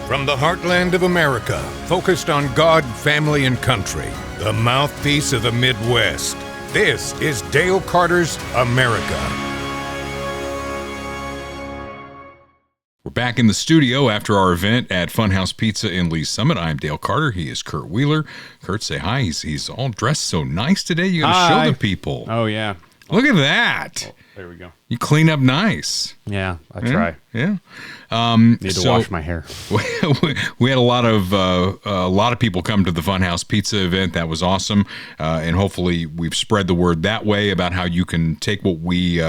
From the heartland of America, focused on God, family, and country, the mouthpiece of the Midwest. This is Dale Carter's America. We're back in the studio after our event at Funhouse Pizza in Lee's Summit. I'm Dale Carter. He is Kurt Wheeler. Kurt, say hi. He's all dressed so nice today. You got to show the people. Oh, yeah. Look at that. Oh, there we go. You clean up nice. Yeah, I try. Yeah. Need to wash my hair. We had a lot of people come to the Funhouse Pizza event. That was awesome, and hopefully we've spread the word that way about how you can take what we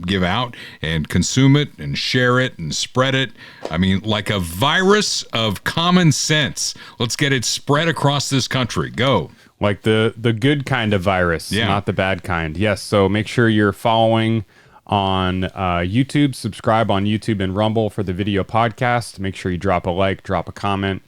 give out and consume it and share it and spread it. I mean, like a virus of common sense. Let's get it spread across this country. Go. Like the good kind of virus, not the bad kind. Yes, so make sure you're following on YouTube. Subscribe on YouTube and Rumble for the video podcast. Make sure you drop a like, drop a comment,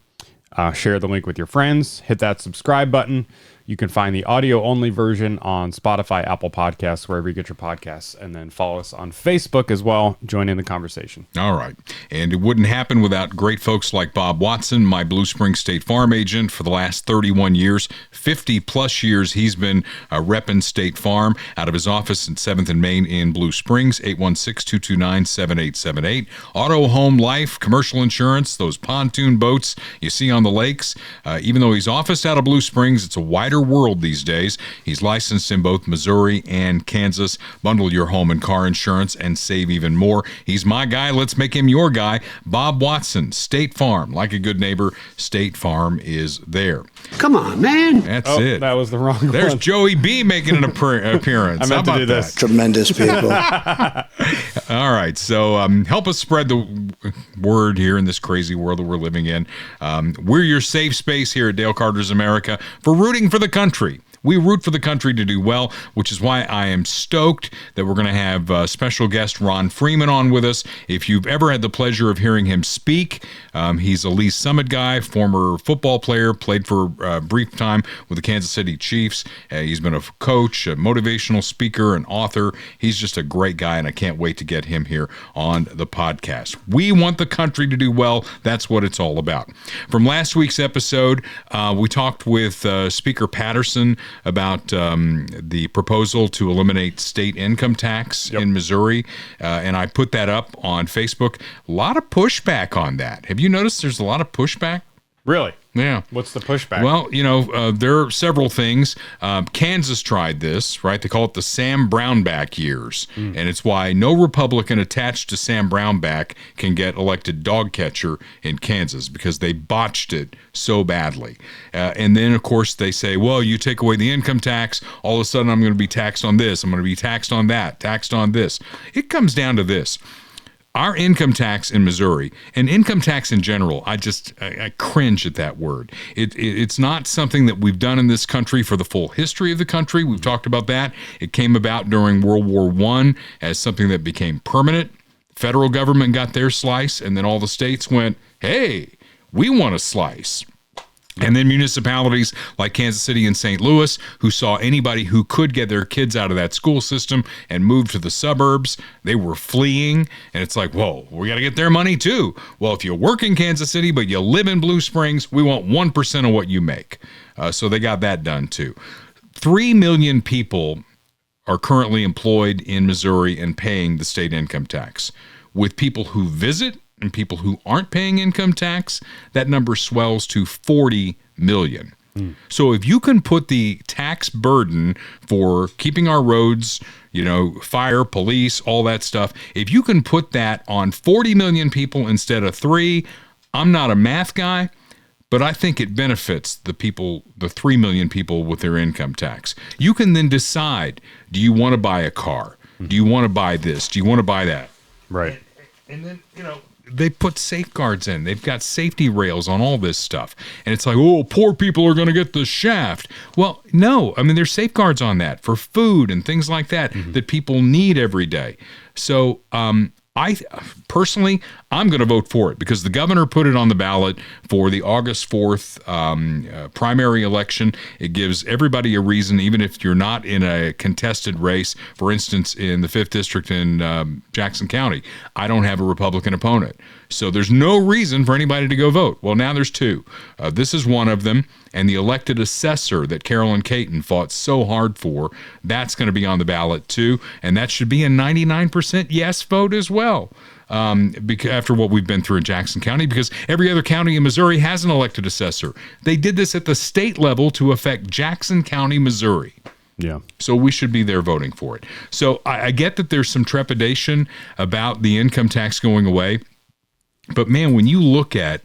share the link with your friends. Hit that subscribe button. You can find the audio-only version on Spotify, Apple Podcasts, wherever you get your podcasts. And then follow us on Facebook as well. Join in the conversation. All right. And it wouldn't happen without great folks like Bob Watson, my Blue Springs State Farm agent for the last 31 years. 50-plus years he's been repping State Farm out of his office in 7th and Main in Blue Springs, 816-229-7878. Auto, home, life, commercial insurance, those pontoon boats you see on the lakes. Even though he's officed out of Blue Springs, it's a wider world these days. He's licensed in both Missouri and Kansas. Bundle your home and car insurance and save even more. He's my guy. Let's make him your guy. Bob Watson, State Farm. Like a good neighbor, State Farm is there. Come on, man. That's it. That was the wrong one. There's Joey B making an appearance. I meant to do this. Tremendous people. All right. So help us spread the word here in this crazy world that we're living in. We're your safe space here at Dale Carter's America for rooting for the country. We root for the country to do well, which is why I am stoked that we're going to have special guest Ron Freeman on with us. If you've ever had the pleasure of hearing him speak, he's a Lee's Summit guy, former football player, played for a brief time with the Kansas City Chiefs. He's been a coach, a motivational speaker, an author. He's just a great guy, and I can't wait to get him here on the podcast. We want the country to do well. That's what it's all about. From last week's episode, we talked with Speaker Patterson about the proposal to eliminate state income tax in Missouri, and I put that up on Facebook. A lot of pushback on that. Have you noticed there's a lot of pushback? Really? Yeah. What's the pushback? Well, there are several things. Kansas tried this, right? They call it the Sam Brownback years. And it's why no Republican attached to Sam Brownback can get elected dog catcher in Kansas, because they botched it so badly. And then, of course, they say, well, you take away the income tax, all of a sudden I'm going to be taxed on this, I'm going to be taxed on that, taxed on this. It comes down to this. Our income tax in Missouri, and income tax in general, I cringe at that word. It's not something that we've done in this country for the full history of the country. We've talked about that. It came about during World War I as something that became permanent. Federal government got their slice, and then all the states went, hey, we want a slice. And then municipalities like Kansas City and St. Louis, who saw anybody who could get their kids out of that school system and move to the suburbs, they were fleeing. And it's like, whoa, we got to get their money too. Well, if you work in Kansas City, but you live in Blue Springs, we want 1% of what you make. So they got that done too. 3 million people are currently employed in Missouri and paying the state income tax. With people who visit and people who aren't paying income tax, that number swells to 40 million. So if you can put the tax burden for keeping our roads, fire, police, all that stuff, if you can put that on 40 million people instead of 3, I'm not a math guy, but I think it benefits the 3 million people with their income tax. You can then decide, do you want to buy a car? Do you want to buy this? Do you want to buy that? Right. And then, they put safeguards in. They've got safety rails on all this stuff. And it's like, oh, poor people are going to get the shaft. Well, no. I mean, there's safeguards on that for food and things like that that people need every day. So I I'm going to vote for it because the governor put it on the ballot for the August 4th primary election. It gives everybody a reason, even if you're not in a contested race. For instance, in the 5th District in Jackson County, I don't have a Republican opponent. So there's no reason for anybody to go vote. Well, now there's two. This is one of them. And the elected assessor that Carolyn Caton fought so hard for, that's going to be on the ballot too. And that should be a 99% yes vote as well. After what we've been through in Jackson County, because every other county in Missouri has an elected assessor. They did this at the state level to affect Jackson County, Missouri. Yeah. So we should be there voting for it. So I get that there's some trepidation about the income tax going away. But man, when you look at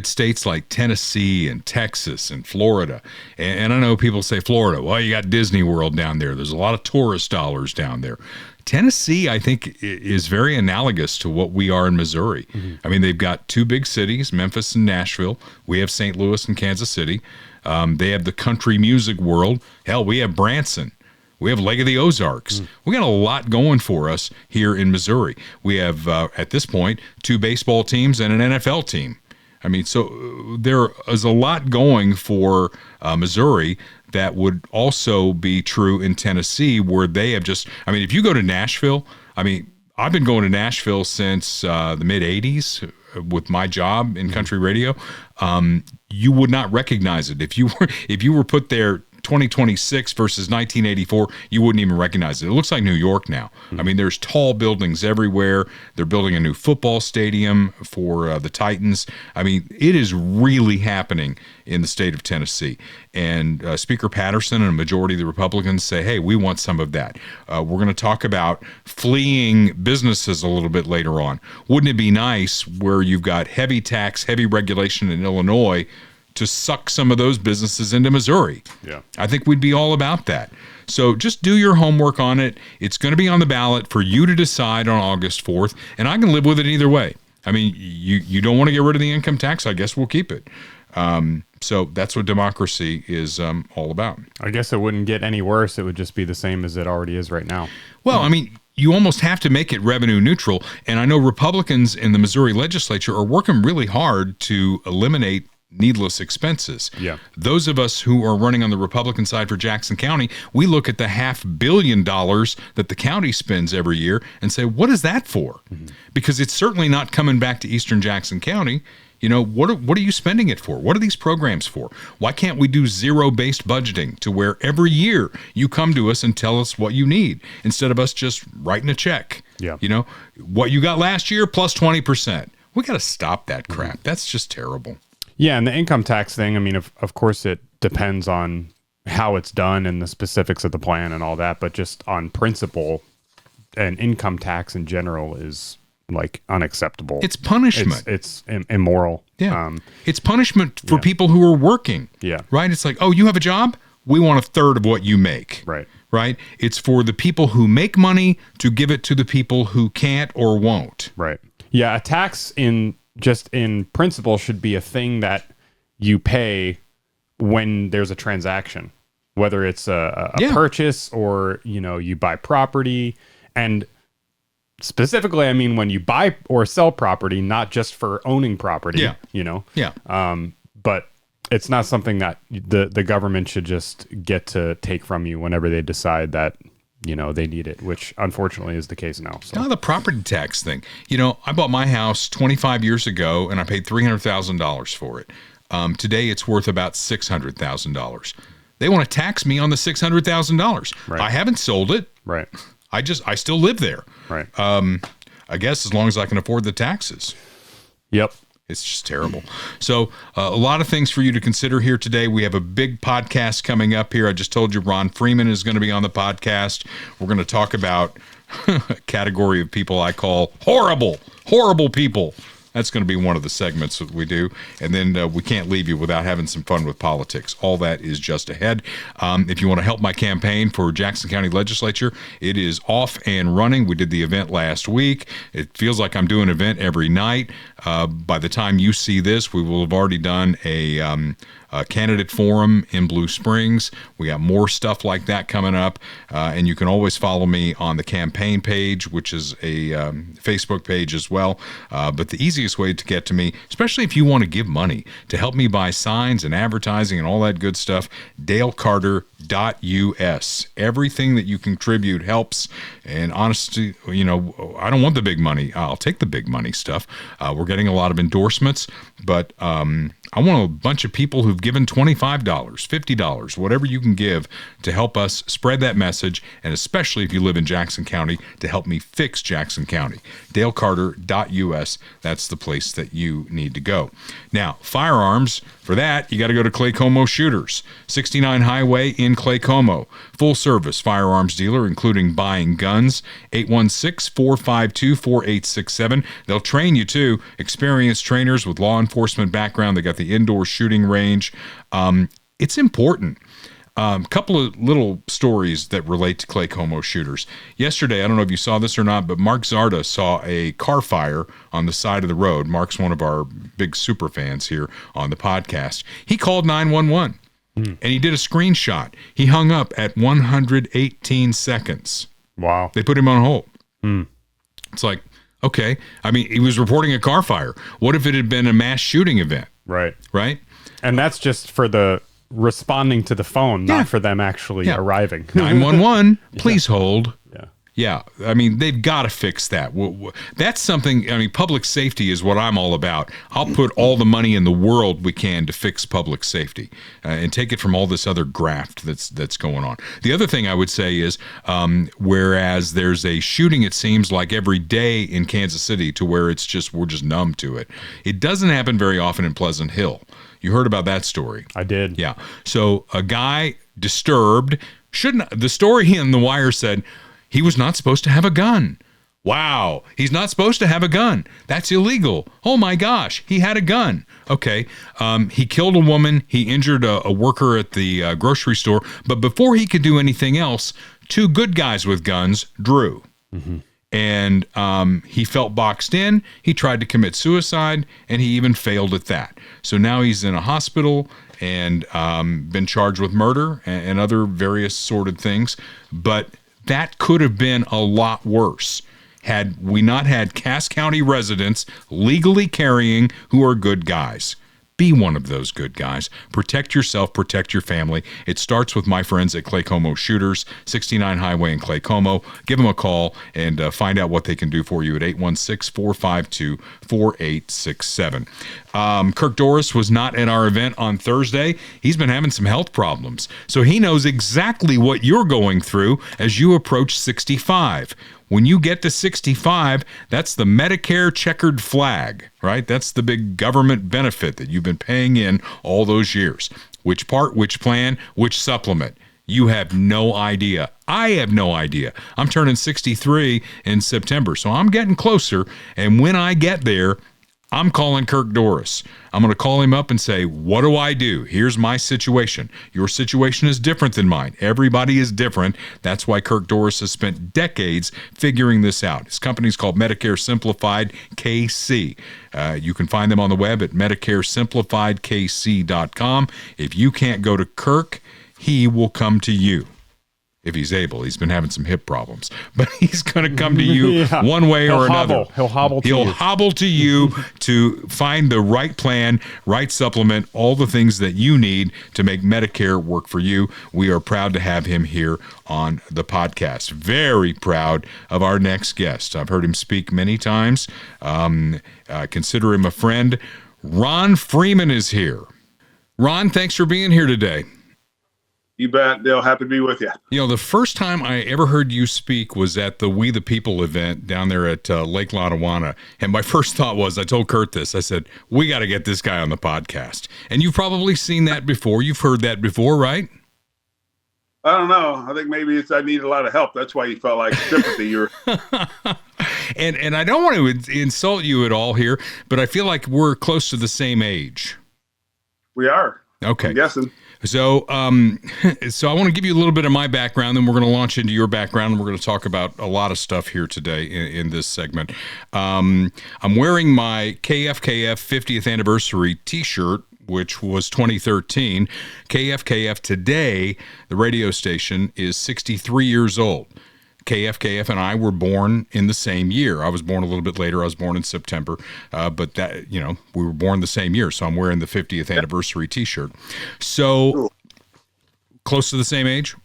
states like Tennessee and Texas and Florida, and I know people say Florida, well, you got Disney World down there. There's a lot of tourist dollars down there. Tennessee, I think, is very analogous to what we are in Missouri. Mm-hmm. I mean, they've got two big cities, Memphis and Nashville. We have St. Louis and Kansas City. They have the country music world. Hell, we have Branson. We have Lake of the Ozarks. We got a lot going for us here in Missouri. We have, at this point, two baseball teams and an NFL team. I mean, so there is a lot going for Missouri that would also be true in Tennessee, where they have just, I mean, if you go to Nashville, I mean, I've been going to Nashville since the mid-'80s with my job in country radio. You would not recognize it. If you were put there 2026 versus 1984, you wouldn't even recognize it. It looks like New York now. I mean, there's tall buildings everywhere. They're building a new football stadium for the Titans. I mean, it is really happening in the state of Tennessee. And Speaker Patterson and a majority of the Republicans say, hey, we want some of that. We're going to talk about fleeing businesses a little bit later on. Wouldn't it be nice where you've got heavy tax, heavy regulation in Illinois to suck some of those businesses into Missouri? Yeah. I think we'd be all about that. So just do your homework on it. It's going to be on the ballot for you to decide on August 4th, and I can live with it either way. I mean, you don't want to get rid of the income tax, I guess we'll keep it. So that's what democracy is all about. I guess it wouldn't get any worse. It would just be the same as it already is right now. Well, I mean, you almost have to make it revenue neutral, and I know Republicans in the Missouri legislature are working really hard to eliminate needless expenses. Yeah. Those of us who are running on the Republican side for Jackson County, we look at the $500 million that the county spends every year and say, what is that for? Mm-hmm. Because it's certainly not coming back to Eastern Jackson County. You know, what are you spending it for? What are these programs for? Why can't we do zero-based budgeting to where every year you come to us and tell us what you need instead of us just writing a check? Yeah. You know, what you got last year plus 20%. We got to stop that crap. Mm-hmm. That's just terrible. Yeah, and the income tax thing, I mean, of course it depends on how it's done and the specifics of the plan and all that, but just on principle, an income tax in general is like unacceptable. It's punishment. It's immoral. Yeah. It's punishment for people who are working. Yeah. Right? It's like, oh, you have a job? We want a third of what you make. Right. Right? It's for the people who make money to give it to the people who can't or won't. Right. Yeah, a tax in principle should be a thing that you pay when there's a transaction, whether it's a purchase or, you know, you buy property. And specifically, I mean, when you buy or sell property, not just for owning property, you know? Yeah. But it's not something that the government should just get to take from you whenever they decide that, you know, they need it, which unfortunately is the case now. So. Now the property tax thing. You know, I bought my house 25 years ago and I paid $300,000 for it. Today it's worth about $600,000. They want to tax me on the $600,000. Right. I haven't sold it. Right. I still live there. Right. I guess as long as I can afford the taxes. Yep. It's just terrible. So a lot of things for you to consider here today. We have a big podcast coming up here. I just told you Ron Freeman is going to be on the podcast. We're going to talk about a category of people I call horrible people. That's going to be one of the segments that we do. And then we can't leave you without having some fun with politics. All that is just ahead. If you want to help my campaign for Jackson County Legislature, it is off and running. We did the event last week. It feels like I'm doing an event every night. By the time you see this, we will have already done a candidate forum in Blue Springs. We got more stuff like that coming up. And you can always follow me on the campaign page, which is a Facebook page as well. But the easiest way to get to me, especially if you want to give money to help me buy signs and advertising and all that good stuff, dalecarter.us. Everything that you contribute helps. And honestly, I don't want the big money. I'll take the big money stuff. We're getting a lot of endorsements, but I want a bunch of people who've given $25, $50, whatever you can give to help us spread that message, and especially if you live in Jackson County, to help me fix Jackson County. dalecarter.us, that's the place that you need to go. Now, firearms, for that, you got to go to Clay Como Shooters, 69 Highway in Clay Como. Full service firearms dealer, including buying guns, 816-452-4867. They'll train you too. Experienced trainers with law enforcement background. They got the indoor shooting range. It's important. Couple of little stories that relate to Clay Como Shooters. Yesterday, I don't know if you saw this or not, but Mark Zarda saw a car fire on the side of the road. Mark's one of our big super fans here on the podcast. He called 911 and he did a screenshot. He hung up at 118 seconds. Wow. They put him on hold. It's like, okay. I mean, he was reporting a car fire. What if it had been a mass shooting event? Right. Right? And that's just for the responding to the phone, not for them actually arriving. 911, please hold. Yeah. Yeah, I mean, they've got to fix that. That's something, I mean, public safety is what I'm all about. I'll put all the money in the world we can to fix public safety and take it from all this other graft that's going on. The other thing I would say is, whereas there's a shooting, it seems like every day in Kansas City to where we're just numb to it. It doesn't happen very often in Pleasant Hill. You heard about that story. I did. Yeah. So a guy disturbed, the story in The Wire said, he was not supposed to have a gun. Wow. He's not supposed to have a gun. That's illegal. Oh my gosh. He had a gun. Okay. He killed a woman. He injured a worker at the grocery store. But before he could do anything else, two good guys with guns drew. And he felt boxed in. He tried to commit suicide, and he even failed at that. So now he's in a hospital and been charged with murder and other various sordid things. But that could have been a lot worse had we not had Cass County residents legally carrying who are good guys. Be one of those good guys. Protect yourself, protect your family. It starts with my friends at Clay Como Shooters, 69 Highway in Clay Como. Give them a call and find out what they can do for you at 816-452-4867. Kirk Doris was not at our event on Thursday. He's been having some health problems. So he knows exactly what you're going through as you approach 65. When you get to 65, that's the Medicare checkered flag, right? That's the big government benefit that you've been paying in all those years. Which part, which plan, which supplement? You have no idea. I have no idea. I'm turning 63 in September, so I'm getting closer. And when I get there, I'm calling Kirk Doris. I'm going to call him up and say, what do I do? Here's my situation. Your situation is different than mine. Everybody is different. That's why Kirk Doris has spent decades figuring this out. His company's called Medicare Simplified KC. You can find them on the web at medicaresimplifiedkc.com. If you can't go to Kirk, he will come to you. If he's able. He's been having some hip problems, but he's going to come to you one way or another. He'll hobble to you to find the right plan, right supplement, all the things that you need to make Medicare work for you. We are proud to have him here on the podcast. Very proud of our next guest. I've heard him speak many times. Consider him a friend. Ron Freeman is here. Ron, thanks for being here today. You bet, Dale. Happy to be with you. You know, the first time I ever heard you speak was at the We the People event down there at Lake Lotawana. And my first thought was, I told Kurt this, I said, we got to get this guy on the podcast. And you've probably seen that before. You've heard that before, right? I don't know. I think maybe I need a lot of help. That's why you felt like sympathy. And I don't want to insult you at all here, but I feel like we're close to the same age. We are. Okay. I'm guessing. So, so I want to give you a little bit of my background, then we're going to launch into your background, and we're going to talk about a lot of stuff here today in this segment. I'm wearing my KFKF 50th anniversary T-shirt, which was 2013. KFKF today, the radio station, is 63 years old. KFKF and I were born in the same year. I was born a little bit later. I was born in September, but that, we were born the same year. So I'm wearing the 50th anniversary T-shirt. So Cool. Close to the same age.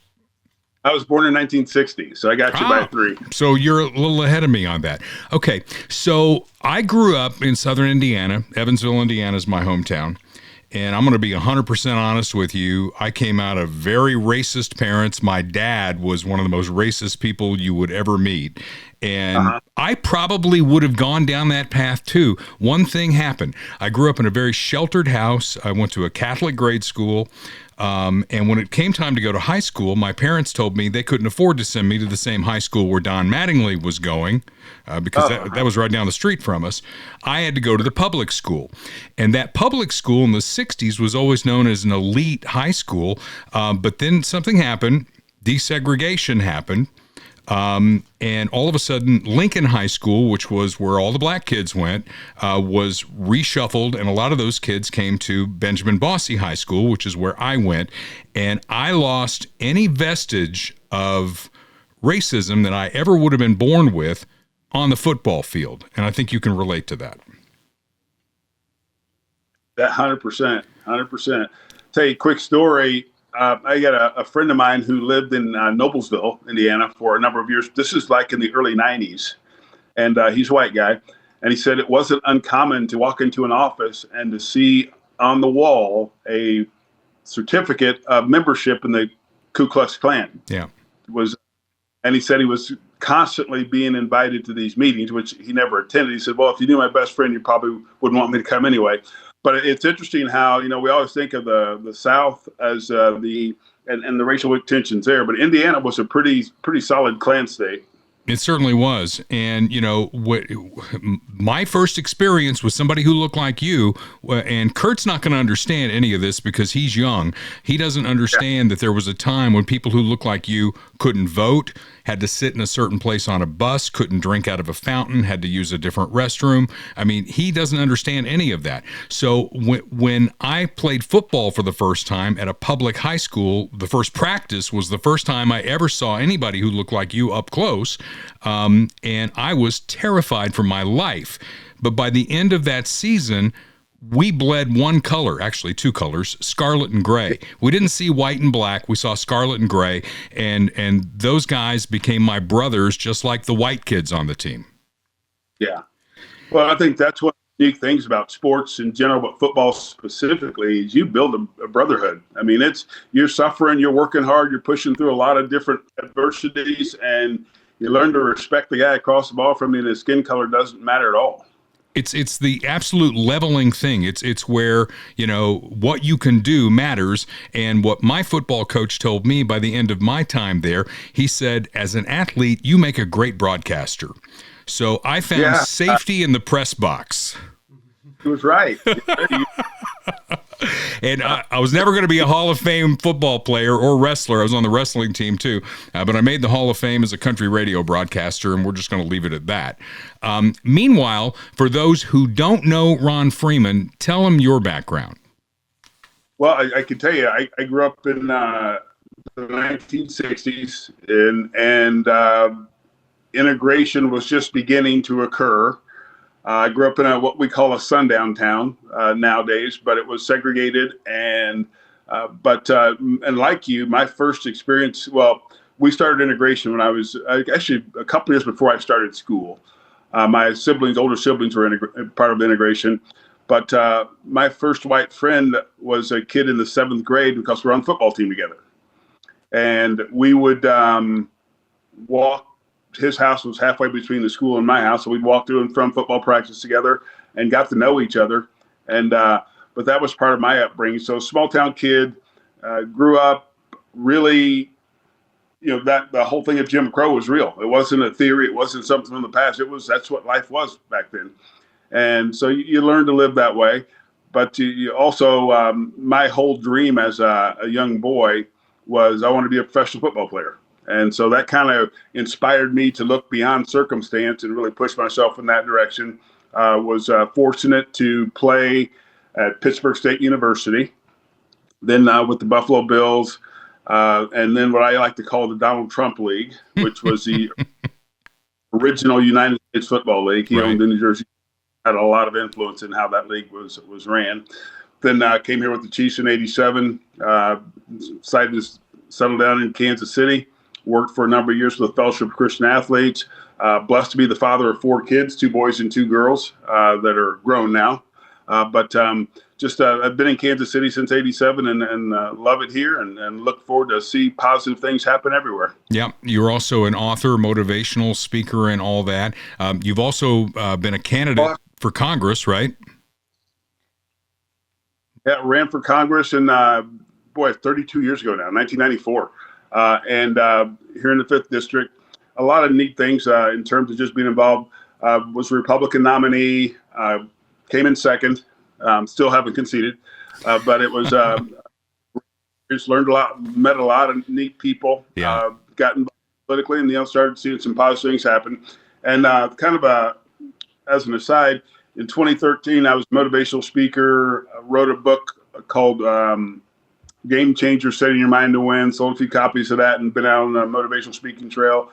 I was born in 1960, so I got you by 3. So you're a little ahead of me on that. Okay, so I grew up in southern Indiana. Evansville, Indiana is my hometown. And I'm going to be 100% honest with you. I came out of very racist parents. My dad was one of the most racist people you would ever meet. And I probably would have gone down that path too. One thing happened. I grew up in a very sheltered house. I went to a Catholic grade school. And when it came time to go to high school, my parents told me they couldn't afford to send me to the same high school where Don Mattingly was going, because that was right down the street from us. I had to go to the public school. And that public school in the 60s was always known as an elite high school. But then something happened. Desegregation happened. And all of a sudden, Lincoln High School, which was where all the black kids went, was reshuffled, and a lot of those kids came to Benjamin Bosse High School, which is where I went, and I lost any vestige of racism that I ever would have been born with on the football field, and I think you can relate to that. That 100%. Tell you a quick story. I got a friend of mine who lived in Noblesville, Indiana, for a number of years. This is like in the early 90s. And he's a white guy. And he said it wasn't uncommon to walk into an office and to see on the wall a certificate of membership in the Ku Klux Klan. Yeah. And he said he was constantly being invited to these meetings, which he never attended. He said, well, if you knew my best friend, you probably wouldn't want me to come anyway. But it's interesting how, we always think of the South as and the racial tensions there. But Indiana was a pretty solid Klan state. It certainly was. And, my first experience with somebody who looked like you, and Kurt's not going to understand any of this because he's young. He doesn't understand that there was a time when people who looked like you couldn't vote, had to sit in a certain place on a bus, couldn't drink out of a fountain, had to use a different restroom. I mean, he doesn't understand any of that. So when I played football for the first time at a public high school, the first practice was the first time I ever saw anybody who looked like you up close. And I was terrified for my life. But by the end of that season, we bled one color, actually two colors, scarlet and gray. We didn't see white and black. We saw scarlet and gray. And those guys became my brothers, just like the white kids on the team. Yeah. Well, I think that's one of the unique things about sports in general, but football specifically, is you build a brotherhood. I mean, you're suffering, you're working hard, you're pushing through a lot of different adversities, and you learn to respect the guy across the ball from you, and his skin color doesn't matter at all. It's the absolute leveling thing. It's where, what you can do matters. And what my football coach told me by the end of my time there, he said, as an athlete, you make a great broadcaster. So I found safety in the press box. He was right. And I was never going to be a Hall of Fame football player or wrestler. I was on the wrestling team too. But I made the Hall of Fame as a country radio broadcaster, and we're just going to leave it at that. Meanwhile, for those who don't know Ron Freeman, tell them your background. Well, I can tell you, I grew up in the 1960s, and integration was just beginning to occur. I grew up in what we call a sundown town nowadays, but it was segregated. And like you, my first experience, we started integration when I was actually a couple years before I started school. My older siblings were part of the integration. But my first white friend was a kid in the 7th grade because we were on the football team together. And we would walk. His house was halfway between the school and my house, so we'd walk to and from football practice together and got to know each other. And but that was part of my upbringing. So small town kid, grew up really, that the whole thing of Jim Crow was real. It wasn't a theory. It wasn't something from the past. That's what life was back then. And so you learn to live that way. But you also, my whole dream as a young boy was I want to be a professional football player. And so that kind of inspired me to look beyond circumstance and really push myself in that direction. Was fortunate to play at Pittsburgh State University, then with the Buffalo Bills, and then what I like to call the Donald Trump League, which was the original United States Football League. He owned in New Jersey, had a lot of influence in how that league was ran. Then came here with the Chiefs in '87, decided to settle down in Kansas City, worked for a number of years with the Fellowship of Christian Athletes, blessed to be the father of 4 kids, 2 boys and 2 girls that are grown now. But I've been in Kansas City since '87 and love it here and look forward to see positive things happen everywhere. Yeah, you're also an author, motivational speaker, and all that. You've also been a candidate for Congress, right? Yeah, ran for Congress in 32 years ago now, 1994, and here in the 5th District. A lot of neat things in terms of just being involved. Was a Republican nominee, came in second, still haven't conceded, but it was just learned a lot, met a lot of neat people, got involved politically, and started seeing some positive things happen. And as an aside, in 2013, I was a motivational speaker, wrote a book called Game Changer, Setting Your Mind to Win, sold a few copies of that and been out on the motivational speaking trail.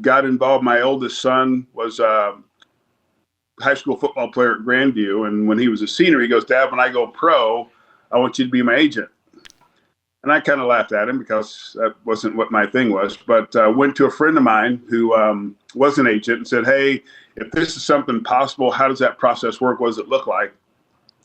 Got involved. My oldest son was a high school football player at Grandview. And when he was a senior, he goes, "Dad, when I go pro, I want you to be my agent." And I kind of laughed at him because that wasn't what my thing was. But went to a friend of mine who was an agent and said, "Hey, if this is something possible, how does that process work? What does it look like?"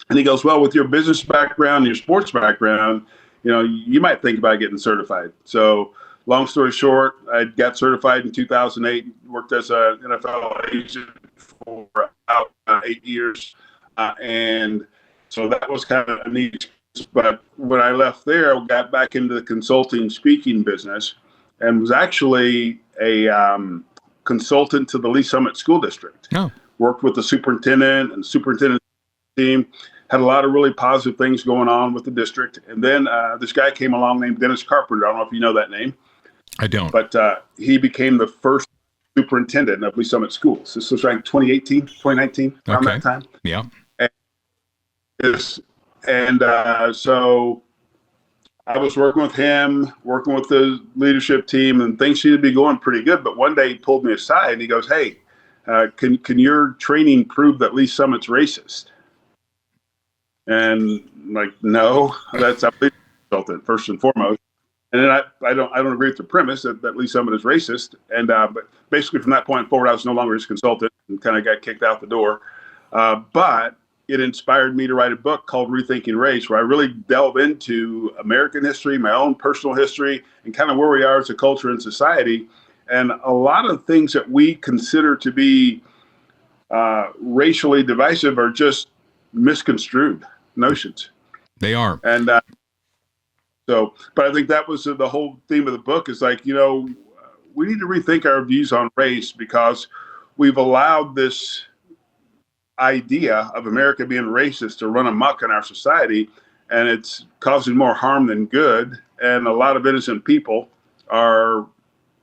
And he goes, "Well, with your business background, your sports background, you might think about getting certified." So long story short, I got certified in 2008, worked as an NFL agent for about 8 years. And so that was kind of a neat experience. But when I left there, I got back into the consulting speaking business and was actually a consultant to the Lee Summit School District. Oh. Worked with the superintendent and superintendent team. Had a lot of really positive things going on with the district. And then this guy came along named Dennis Carpenter. I don't know if you know that name. I don't. But he became the first superintendent of Lee Summit Schools. This was like 2019, around that time. Yeah. So I was working with him, working with the leadership team, and things seemed to be going pretty good. But one day he pulled me aside and he goes, "Hey, can your training prove that Lee Summit's racist?" And I'm like, "No, that's a consultant first and foremost." And then I don't agree with the premise that Lee Summit is racist. And but basically from that point forward, I was no longer his consultant and kind of got kicked out the door. But it inspired me to write a book called Rethinking Race, where I really delve into American history, my own personal history, and kind of where we are as a culture and society. And a lot of things that we consider to be racially divisive are just misconstrued notions. They are. And but I think that was the whole theme of the book is like, we need to rethink our views on race because we've allowed this idea of America being racist to run amok in our society, and it's causing more harm than good. And a lot of innocent people are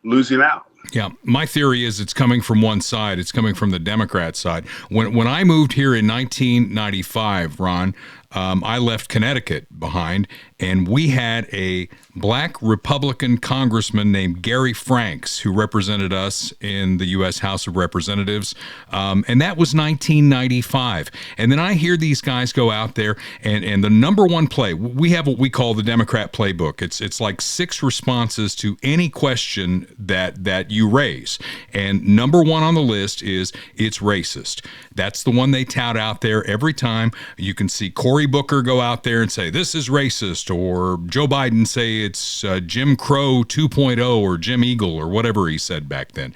losing out. Yeah, my theory is it's coming from one side. It's coming from the Democrat side. When I moved here in 1995, Ron, I left Connecticut behind, and we had a black Republican congressman named Gary Franks who represented us in the U.S. House of Representatives, and that was 1995. And then I hear these guys go out there, and the number one play, we have what we call the Democrat playbook. It's like 6 responses to any question that you raise. And number one on the list is it's racist. That's the one they tout out there every time. You can see Cory Booker go out there and say, this is racist, or Joe Biden say it's Jim Crow 2.0 or Jim Eagle or whatever he said back then.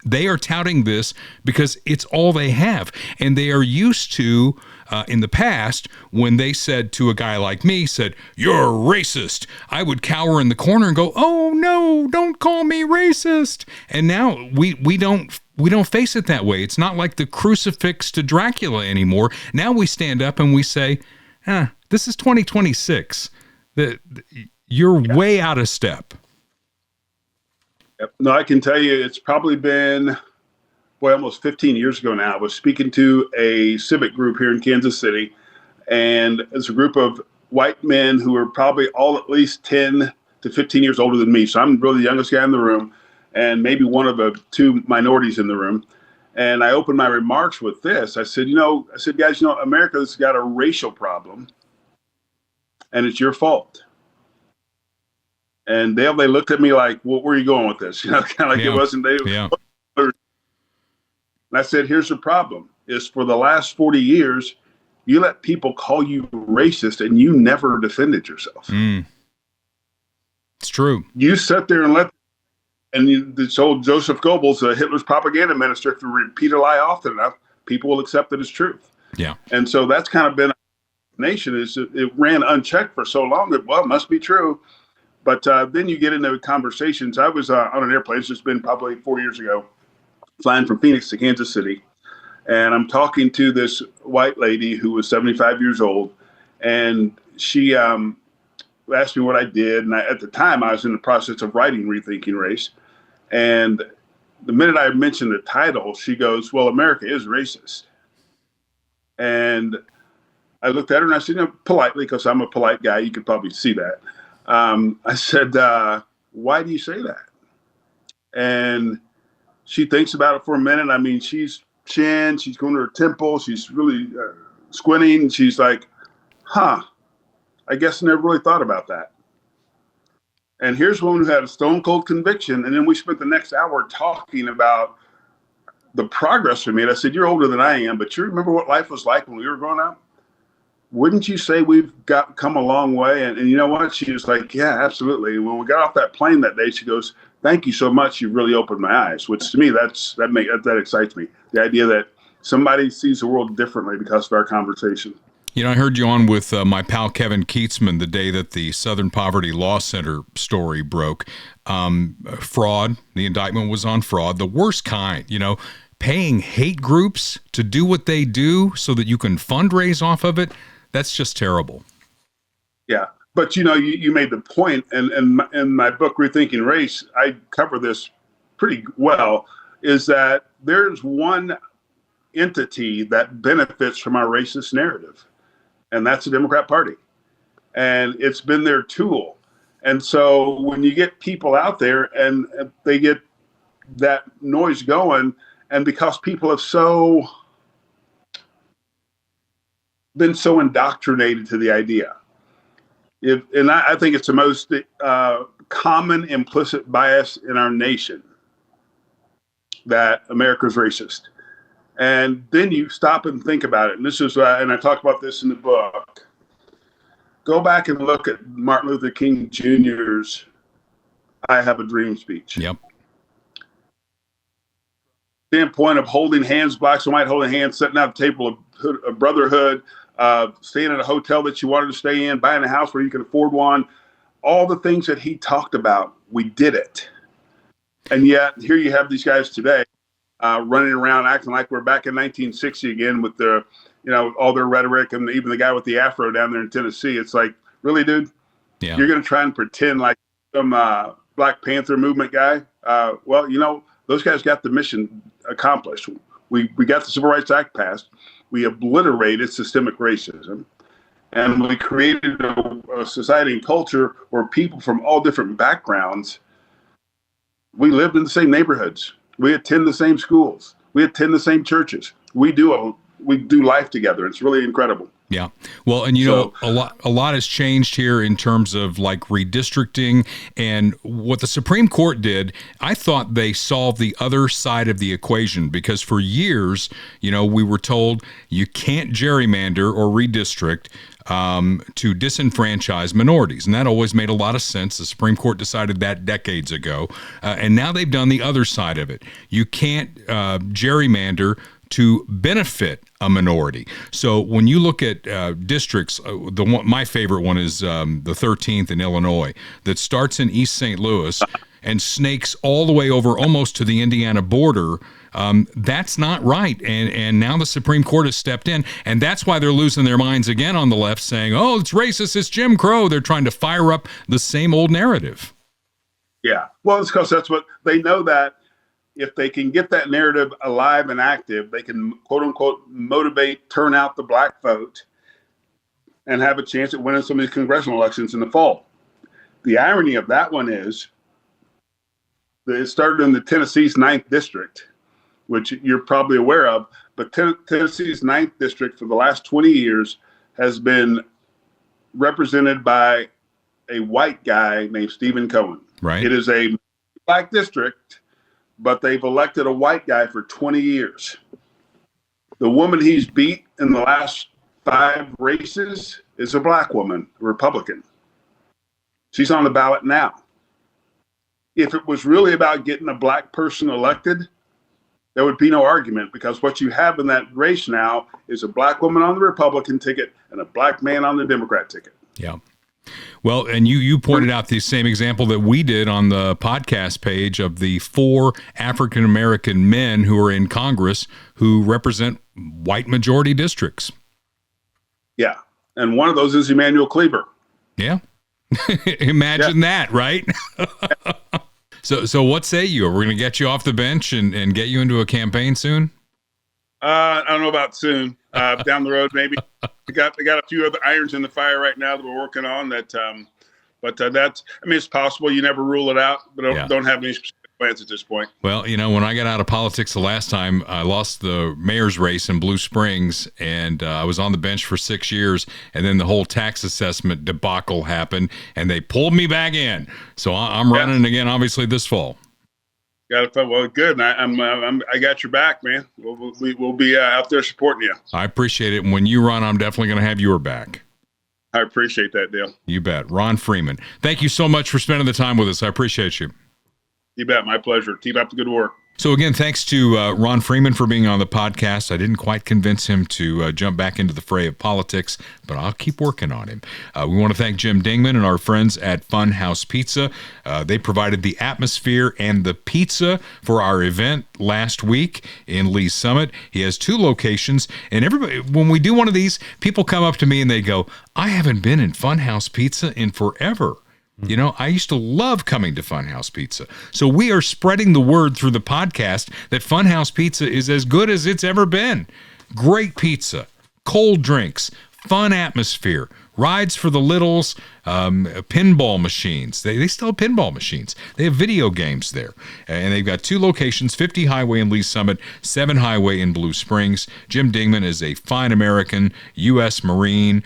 They are touting this because it's all they have. And they are used to in the past, when they said to a guy like me, said, "You're racist," I would cower in the corner and go, "Oh no, don't call me racist." And now we don't face it that way. It's not like the crucifix to Dracula anymore. Now we stand up and we say, this is 2026. You're way out of step. Yep. No, I can tell you it's probably been, almost 15 years ago now. I was speaking to a civic group here in Kansas City, and it's a group of white men who are probably all at least 10 to 15 years older than me. So I'm really the youngest guy in the room, and maybe one of the two minorities in the room. And I opened my remarks with this. I said, guys, America's got a racial problem, and it's your fault. And they looked at me like, well, where are you going with this? Kind of like it wasn't they. Yeah. And I said, here's the problem: is for the last 40 years, you let people call you racist, and you never defended yourself. It's true. You sat there and this old Joseph Goebbels, Hitler's propaganda minister, if you repeat a lie often enough, people will accept it as truth. Yeah. And so that's kind of been a nation. It ran unchecked for so long that, it must be true. But then you get into conversations. I was on an airplane. It's just been probably 4 years ago, flying from Phoenix to Kansas City. And I'm talking to this white lady who was 75 years old. And she asked me what I did. And at the time, I was in the process of writing Rethinking Race. And the minute I mentioned the title, she goes, well, America is racist. And I looked at her and I said, politely, because I'm a polite guy, you could probably see that. I said, why do you say that? And she thinks about it for a minute. I mean, she's going to her temple. She's really squinting. She's like, I guess I never really thought about that. And here's one who had a stone cold conviction. And then we spent the next hour talking about the progress we made. I said, you're older than I am, but you remember what life was like when we were growing up? Wouldn't you say we've come a long way? And you know what? She was like, yeah, absolutely. When we got off that plane that day, she goes, thank you so much. You really opened my eyes, which to me, that excites me. The idea that somebody sees the world differently because of our conversation. I heard you on with my pal Kevin Keatsman the day that the Southern Poverty Law Center story broke. Fraud. The indictment was on fraud, the worst kind, paying hate groups to do what they do so that you can fundraise off of it. That's just terrible. Yeah. But, you made the point, and in my book, Rethinking Race, I cover this pretty well, is that there's one entity that benefits from our racist narrative, and that's the Democrat Party. And it's been their tool. And so when you get people out there and they get that noise going, and because people have been so indoctrinated to the idea. I think it's the most common implicit bias in our nation that America's racist. And then you stop and think about it. And this is, and I talk about this in the book. Go back and look at Martin Luther King Jr.'s I Have a Dream speech. Yep. Standpoint of holding hands, blacks and white holding hands, sitting at the table of brotherhood, staying at a hotel that you wanted to stay in, buying a house where you could afford one, all the things that he talked about, we did it. And yet here you have these guys today running around acting like we're back in 1960 again with their, all their rhetoric, and even the guy with the afro down there in Tennessee. It's like, really, dude? Yeah. You're going to try and pretend like some Black Panther movement guy? Those guys got the mission accomplished. We got the Civil Rights Act passed. We obliterated systemic racism, and we created a society and culture where people from all different backgrounds, we lived in the same neighborhoods. We attend the same schools. We attend the same churches. We do life together. It's really incredible. Yeah. Well, and a lot has changed here in terms of like redistricting, and what the Supreme Court did. I thought they solved the other side of the equation, because for years, we were told you can't gerrymander or redistrict to disenfranchise minorities. And that always made a lot of sense. The Supreme Court decided that decades ago. And now they've done the other side of it. You can't gerrymander to benefit a minority. So when you look at districts, my favorite one is the 13th in Illinois that starts in East St. Louis and snakes all the way over almost to the Indiana border. That's not right. And now the Supreme Court has stepped in, and that's why they're losing their minds again on the left, saying, oh, it's racist, it's Jim Crow. They're trying to fire up the same old narrative. Yeah. Well, it's because that's what they know, that if they can get that narrative alive and active, they can, quote unquote, motivate, turn out the black vote and have a chance at winning some of these congressional elections in the fall. The irony of that one is that it started in the Tennessee's 9th district, which you're probably aware of, but Tennessee's 9th district for the last 20 years has been represented by a white guy named Stephen Cohen. Right. It is a black district, but they've elected a white guy for 20 years. The woman he's beat in the last 5 races is a black woman, a Republican. She's on the ballot now. If it was really about getting a black person elected, there would be no argument, because what you have in that race now is a black woman on the Republican ticket and a black man on the Democrat ticket. Yeah. Well, and you pointed out the same example that we did on the podcast page of the 4 African-American men who are in Congress who represent white majority districts. Yeah. And one of those is Emmanuel Cleaver. Yeah. Imagine that, right? So what say you? We're going to get you off the bench and get you into a campaign soon? I don't know about soon. Down the road, maybe. We got a few other irons in the fire right now that we're working on. That's, it's possible. You never rule it out, but I don't have any specific plans at this point. Well, when I got out of politics the last time, I lost the mayor's race in Blue Springs, and I was on the bench for 6 years, and then the whole tax assessment debacle happened, and they pulled me back in. So I'm running again, obviously, this fall. Well, good. And I got your back, man. We'll be out there supporting you. I appreciate it. And when you run, I'm definitely going to have your back. I appreciate that, Dale. You bet. Ron Freeman, thank you so much for spending the time with us. I appreciate you. You bet. My pleasure. Keep up the good work. So again, thanks to Ron Freeman for being on the podcast. I didn't quite convince him to jump back into the fray of politics, but I'll keep working on him. We want to thank Jim Dingman and our friends at Funhouse Pizza. They provided the atmosphere and the pizza for our event last week in Lee's Summit. He has 2 locations, and everybody, when we do one of these, people come up to me and they go, I haven't been in Funhouse Pizza in forever. I used to love coming to Funhouse Pizza. So we are spreading the word through the podcast that Funhouse Pizza is as good as it's ever been. Great pizza, cold drinks, fun atmosphere, rides for the littles, pinball machines. They still have pinball machines. They have video games there. And they've got 2 locations, 50 Highway in Lee's Summit, 7 Highway in Blue Springs. Jim Dingman is a fine American, U.S. Marine.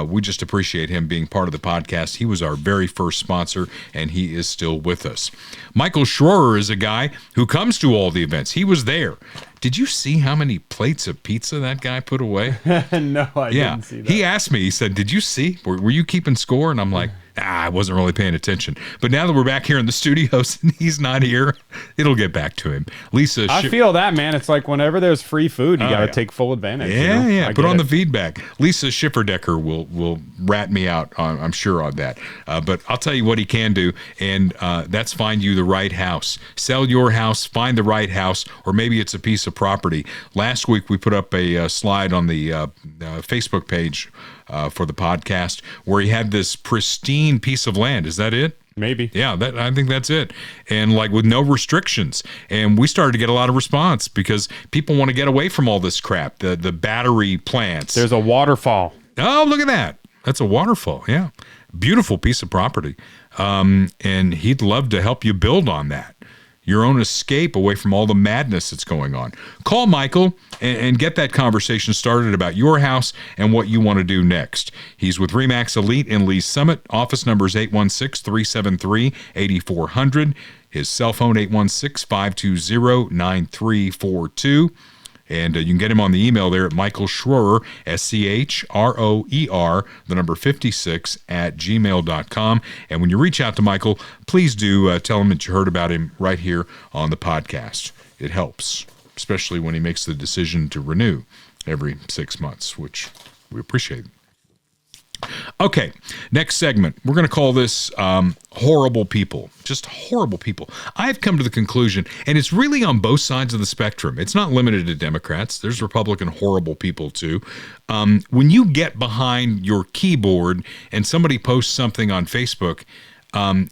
We just appreciate him being part of the podcast. He was our very first sponsor, and he is still with us. Michael Schroer is a guy who comes to all the events. He was there. Did you see how many plates of pizza that guy put away? No, I didn't see that. He asked me, he said, did you see? Were you keeping score? And I'm like, I wasn't really paying attention. But now that we're back here in the studios and he's not here, it'll get back to him. Lisa, I feel that, man. It's like whenever there's free food, you got to take full advantage. Yeah. Put on the feedback. Lisa Schifferdecker will rat me out, I'm sure, on that. But I'll tell you what he can do, and that's find you the right house. Sell your house, find the right house, or maybe it's a piece of property. Last week, we put up a slide on the Facebook page for the podcast where he had this pristine piece of land. Is that it? Maybe. Yeah, I think that's it. And like with no restrictions. And we started to get a lot of response because people want to get away from all this crap, the battery plants. There's a waterfall. Oh, look at that. That's a waterfall. Yeah. Beautiful piece of property. And he'd love to help you build on that. Your own escape away from all the madness that's going on. Call Michael and get that conversation started about your house and what you want to do next. He's with RE/MAX Elite in Lee's Summit. Office number is 816-373-8400. His cell phone, 816-520-9342. And you can get him on the email there at Michael Schroer, SCHROER, the number 56 @gmail.com. And when you reach out to Michael, please do tell him that you heard about him right here on the podcast. It helps, especially when he makes the decision to renew. every 6 months, which we appreciate. Okay, next segment. We're going to call this horrible people. Just horrible people. I've come to the conclusion, and it's really on both sides of the spectrum. It's not limited to Democrats. There's Republican horrible people, too. When you get behind your keyboard and somebody posts something on Facebook,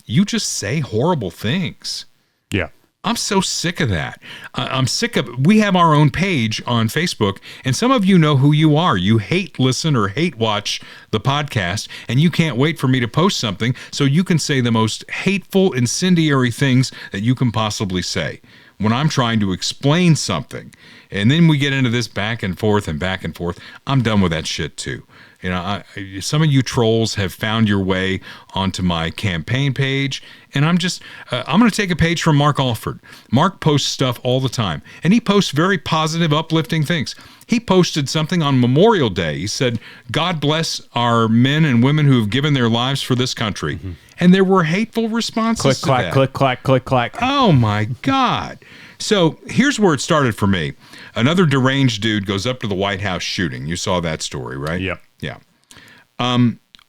you just say horrible things. Yeah. I'm so sick of that. I'm sick of it. We have our own page on Facebook, and some of you know who you are. You hate listen or hate watch the podcast, and you can't wait for me to post something so you can say the most hateful, incendiary things that you can possibly say when I'm trying to explain something. And then we get into this back and forth and back and forth. I'm done with that shit too. You know, some of you trolls have found your way onto my campaign page, and I'm going to take a page from Mark Alford. Mark posts stuff all the time, and he posts very positive, uplifting things. He posted something on Memorial Day. He said, God bless our men and women who have given their lives for this country. Mm-hmm. And there were hateful responses click, to clack, that. click, clack, click, clack. Oh, my God. So here's where it started for me. Another deranged dude goes up to the White House shooting. You saw that story, right? Yep. Yeah.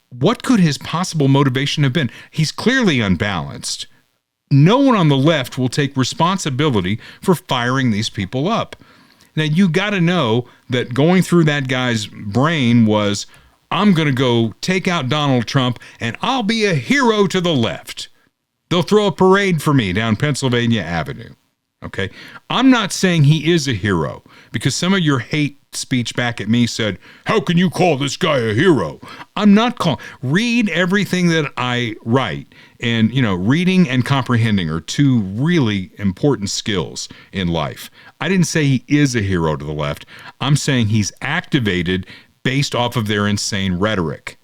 What could his possible motivation have been? He's clearly unbalanced. No one on the left will take responsibility for firing these people up. Now, you got to know that going through that guy's brain was, I'm going to go take out Donald Trump, and I'll be a hero to the left. They'll throw a parade for me down Pennsylvania Avenue. Okay? I'm not saying he is a hero, because some of your hate speech back at me said, how can you call this guy a hero? I'm not calling. Read everything that I write. And, you know, reading and comprehending are two really important skills in life. I didn't say he is a hero to the left. I'm saying he's activated based off of their insane rhetoric.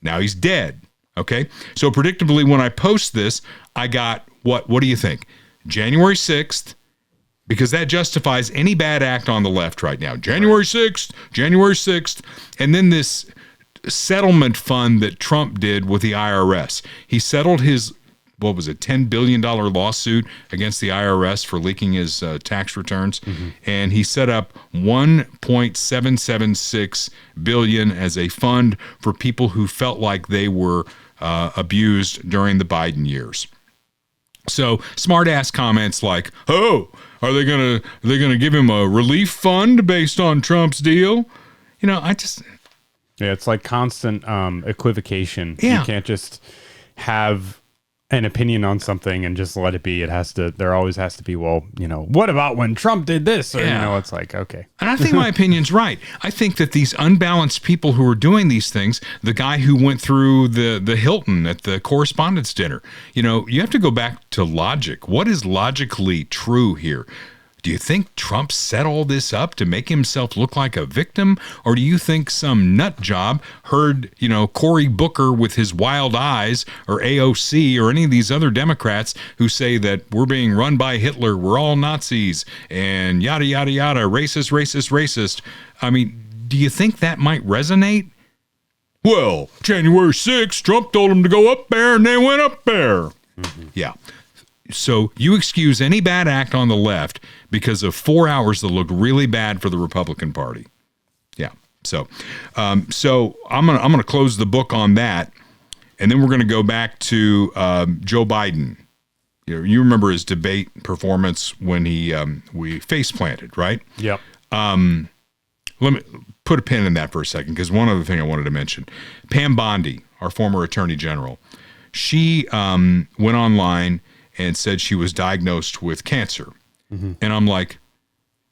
Now he's dead. Okay? So predictably, when I post this, I got what do you think? January 6th, because that justifies any bad act on the left right now. January 6th. And then this settlement fund that Trump did with the IRS. He settled his, $10 billion lawsuit against the IRS for leaking his tax returns. Mm-hmm. And he set up $1.776 billion as a fund for people who felt like they were abused during the Biden years. So smart-ass comments like, oh, are they gonna give him a relief fund based on Trump's deal? You know, Yeah, it's like constant equivocation. Yeah. You can't just have an opinion on something and just let it be. There always has to be, well, you know, what about when Trump did this? Or, you know, it's like, okay. And I think my opinion's right. I think that these unbalanced people who are doing these things, the guy who went through the Hilton at the correspondence dinner, you know, you have to go back to logic. What is logically true here? Do you think Trump set all this up to make himself look like a victim? Or do you think some nut job heard, you know, Cory Booker with his wild eyes, or AOC, or any of these other Democrats who say that we're being run by Hitler, we're all Nazis, and yada, yada, yada, racist. I mean, do you think that might resonate? Well, January 6th, Trump told them to go up there, and they went up there. Mm-hmm. Yeah. So you excuse any bad act on the left because of 4 hours that looked really bad for the Republican Party. Yeah. So I'm gonna close the book on that, and then we're gonna go back to Joe Biden. You remember his debate performance when we face planted, right? Yep. Let me put a pin in that for a second, because one other thing I wanted to mention: Pam Bondi, our former Attorney General, she went online and said she was diagnosed with cancer. Mm-hmm. And I'm like,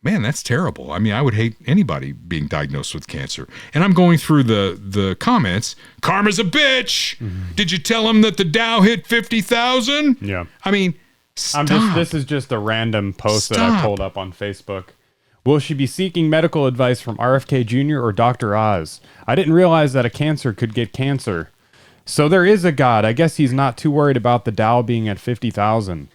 man, that's terrible. I mean, I would hate anybody being diagnosed with cancer. And I'm going through the comments. Karma's a bitch. Mm-hmm. Did you tell him that the Dow hit 50,000? Yeah. I mean, stop. This is just a random post that I pulled up on Facebook. Will she be seeking medical advice from RFK Jr. or Dr. Oz? I didn't realize that a cancer could get cancer. So there is a God. I guess he's not too worried about the Dow being at 50,000.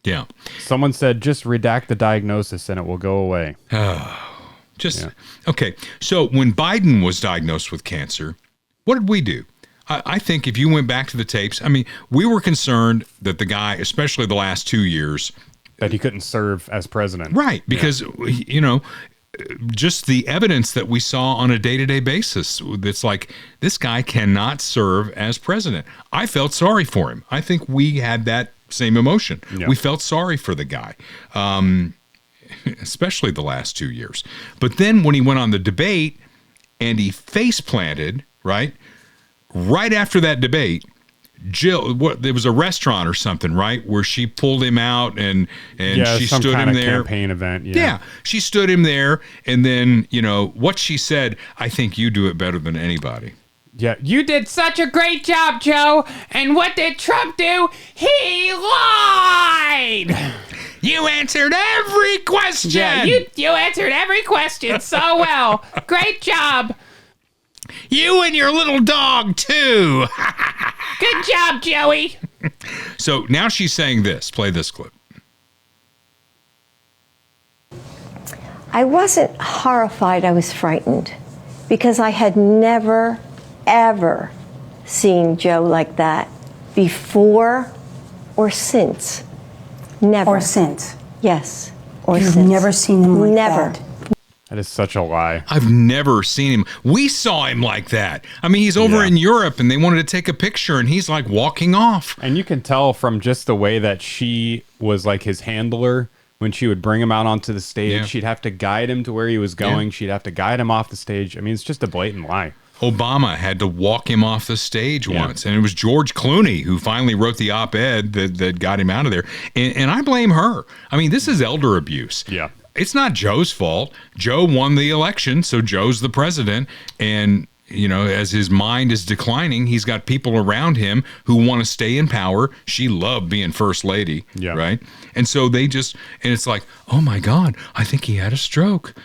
Yeah. Someone said, just redact the diagnosis and it will go away. Okay. So when Biden was diagnosed with cancer, what did we do? I think if you went back to the tapes, I mean, we were concerned that the guy, especially the last 2 years, that he couldn't serve as president. Right. Because, you know, just the evidence that we saw on a day-to-day basis. It's like, this guy cannot serve as president. I felt sorry for him. I think we had that same emotion. Yeah. We felt sorry for the guy, especially the last 2 years. But then when he went on the debate and he face planted, right after that debate, Jill, there was a restaurant or something, right, where she pulled him out and she stood him there. Campaign event. Yeah, she stood him there, and then what she said. I think you do it better than anybody. Yeah, you did such a great job, Joe. And what did Trump do? He lied. You answered every question. Yeah, you answered every question so well. Great job. You and your little dog, too. Good job, Joey. So now she's saying this. Play this clip. I wasn't horrified. I was frightened because I had never, ever seen Joe like that before or since. Never. Or since. Yes. Or You've since. never seen him like never. that. That is such a lie. I've never seen him. We saw him like that. I mean, he's over in Europe, and they wanted to take a picture, and he's like walking off. And you can tell from just the way that she was like his handler when she would bring him out onto the stage. Yeah. She'd have to guide him to where he was going. Yeah. She'd have to guide him off the stage. I mean, it's just a blatant lie. Obama had to walk him off the stage once, and it was George Clooney who finally wrote the op-ed that got him out of there. And I blame her. I mean, this is elder abuse. Yeah. It's not Joe's fault. Joe won the election, so Joe's the president. And, as his mind is declining, he's got people around him who want to stay in power. She loved being first lady, right? And so and it's like, oh my God, I think he had a stroke.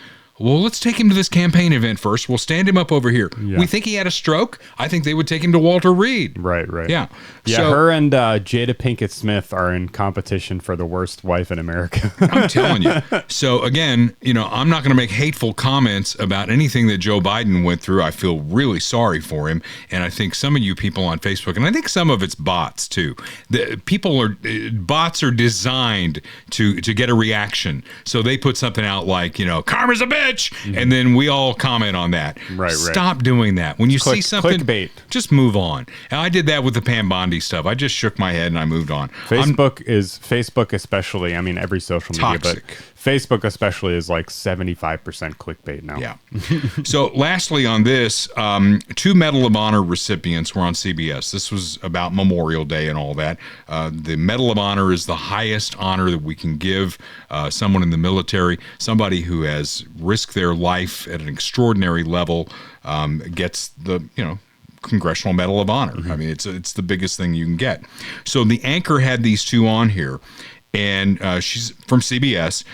Well, let's take him to this campaign event first. We'll stand him up over here. Yeah. We think he had a stroke. I think they would take him to Walter Reed. Right. Yeah. Yeah, so, her and Jada Pinkett Smith are in competition for the worst wife in America. I'm telling you. So, again, I'm not going to make hateful comments about anything that Joe Biden went through. I feel really sorry for him. And I think some of you people on Facebook, and I think some of it's bots too. Bots are designed to get a reaction. So they put something out like, karma's a bitch. Mm-hmm. And then we all comment on that. Right. Stop doing that. When you see something, clickbait. Just move on. And I did that with the Pam Bondi stuff. I just shook my head and I moved on. Facebook especially, I mean, every social media, toxic. But Facebook especially is like 75% clickbait now. Yeah. So lastly on this, 2 Medal of Honor recipients were on CBS. This was about Memorial Day and all that. The Medal of Honor is the highest honor that we can give someone in the military, somebody who has risked their life at an extraordinary level, gets the, Congressional Medal of Honor. Mm-hmm. I mean, it's the biggest thing you can get. So the anchor had these 2 on here, and she's from CBS.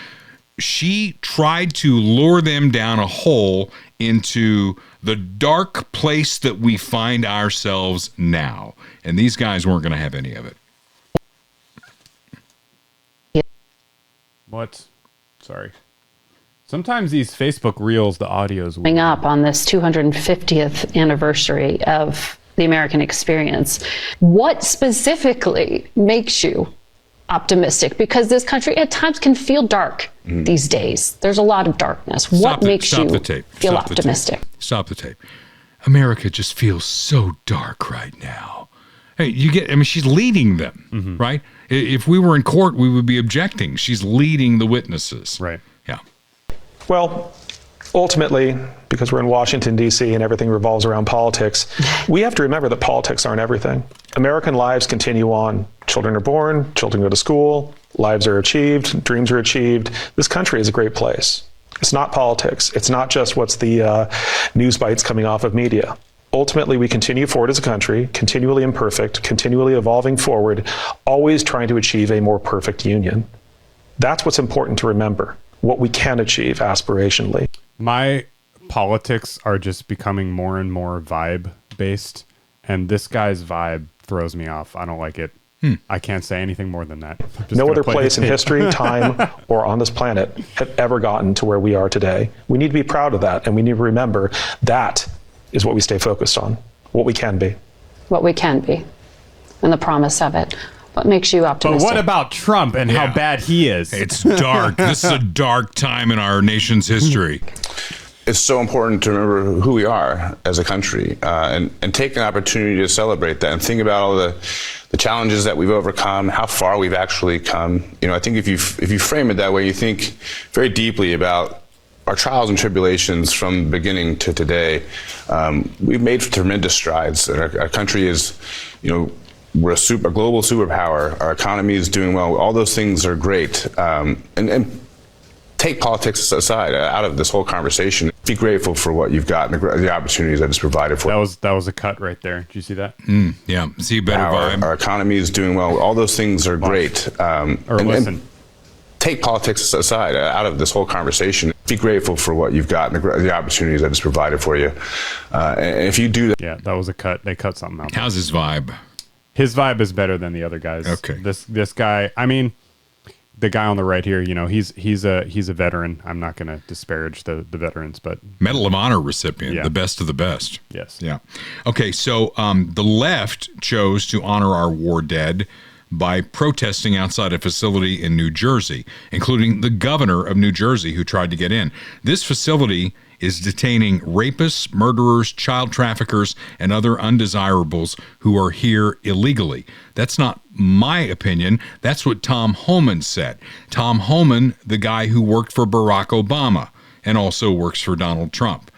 She tried to lure them down a hole into the dark place that we find ourselves now. And these guys weren't going to have any of it. What? Sorry. Sometimes these Facebook Reels, the audio's coming up on this 250th anniversary of the American experience. What specifically makes you optimistic? Because this country at times can feel dark these days. There's a lot of darkness. What makes you feel optimistic? Stop the tape. America just feels so dark right now. Hey, she's leading them, right? If we were in court, we would be objecting. She's leading the witnesses. Right. Yeah. Well, ultimately, because we're in Washington, D.C., and everything revolves around politics, we have to remember that politics aren't everything. American lives continue on. Children are born, children go to school, lives are achieved, dreams are achieved. This country is a great place. It's not politics. It's not just what's the news bites coming off of media. Ultimately, we continue forward as a country, continually imperfect, continually evolving forward, always trying to achieve a more perfect union. That's what's important to remember. What we can achieve aspirationally. My politics are just becoming more and more vibe based, and this guy's vibe throws me off. I don't like it. I can't say anything more than that. No other place in history, time, or on this planet have ever gotten to where we are today. We need to be proud of that, and we need to remember that is what we stay focused on, what we can be. What we can be, and the promise of it. What makes you optimistic? But what about Trump and how bad he is? It's dark. This is a dark time in our nation's history. It's so important to remember who we are as a country, and take an opportunity to celebrate that and think about all the challenges that we've overcome, how far we've actually come. You know, I think if you frame it that way, you think very deeply about our trials and tribulations from the beginning to today. We've made tremendous strides. Our country is, you know, we're a global superpower. Our economy is doing well. All those things are great. And take politics aside out of this whole conversation. Be grateful for what you've got and the opportunities that it's provided for. That was a cut right there. Did you see that? Yeah. See a better vibe. Our economy is doing well. All those things are great. Listen. Take politics aside out of this whole conversation. Be grateful for what you've got and the opportunities that it's provided for you. And if you do that. Yeah, that was a cut. They cut something out. How's his vibe? His vibe is better than the other guys. Okay. This guy, I mean, the guy on the right here, you know, he's a veteran. I'm not going to disparage the veterans, but Medal of Honor recipient, Yeah. the best of the best. Yes. Yeah. Okay, so the left chose to honor our war dead by protesting outside a facility in New Jersey, including the governor of New Jersey who tried to get in. This facility is detaining rapists, murderers, child traffickers, and other undesirables who are here illegally. That's not my opinion. That's what Tom Homan said. Tom Homan, the guy who worked for Barack Obama and also works for Donald Trump.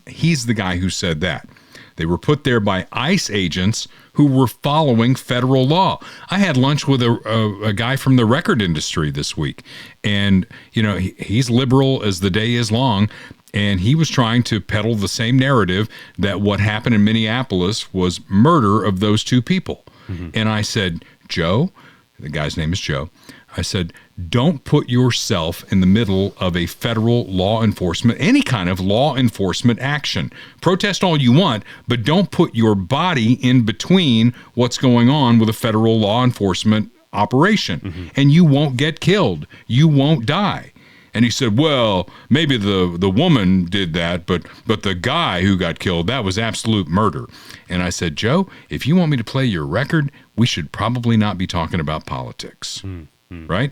He's the guy who said that. They were put there by ICE agents who were following federal law. I had lunch with a guy from the record industry this week, and you know he's liberal as the day is long, and he was trying to peddle the same narrative that what happened in Minneapolis was murder of those two people. Mm-hmm. And I said, Joe, the guy's name is Joe, I said, don't put yourself in the middle of a federal law enforcement, any kind of law enforcement action. Protest all you want, but don't put your body in between what's going on with a federal law enforcement operation. Mm-hmm. And you won't get killed. You won't die. And he said, well, maybe the woman did that, but the guy who got killed, that was absolute murder. And I said, Joe, if you want me to play your record, we should probably not be talking about politics. Mm-hmm. Right?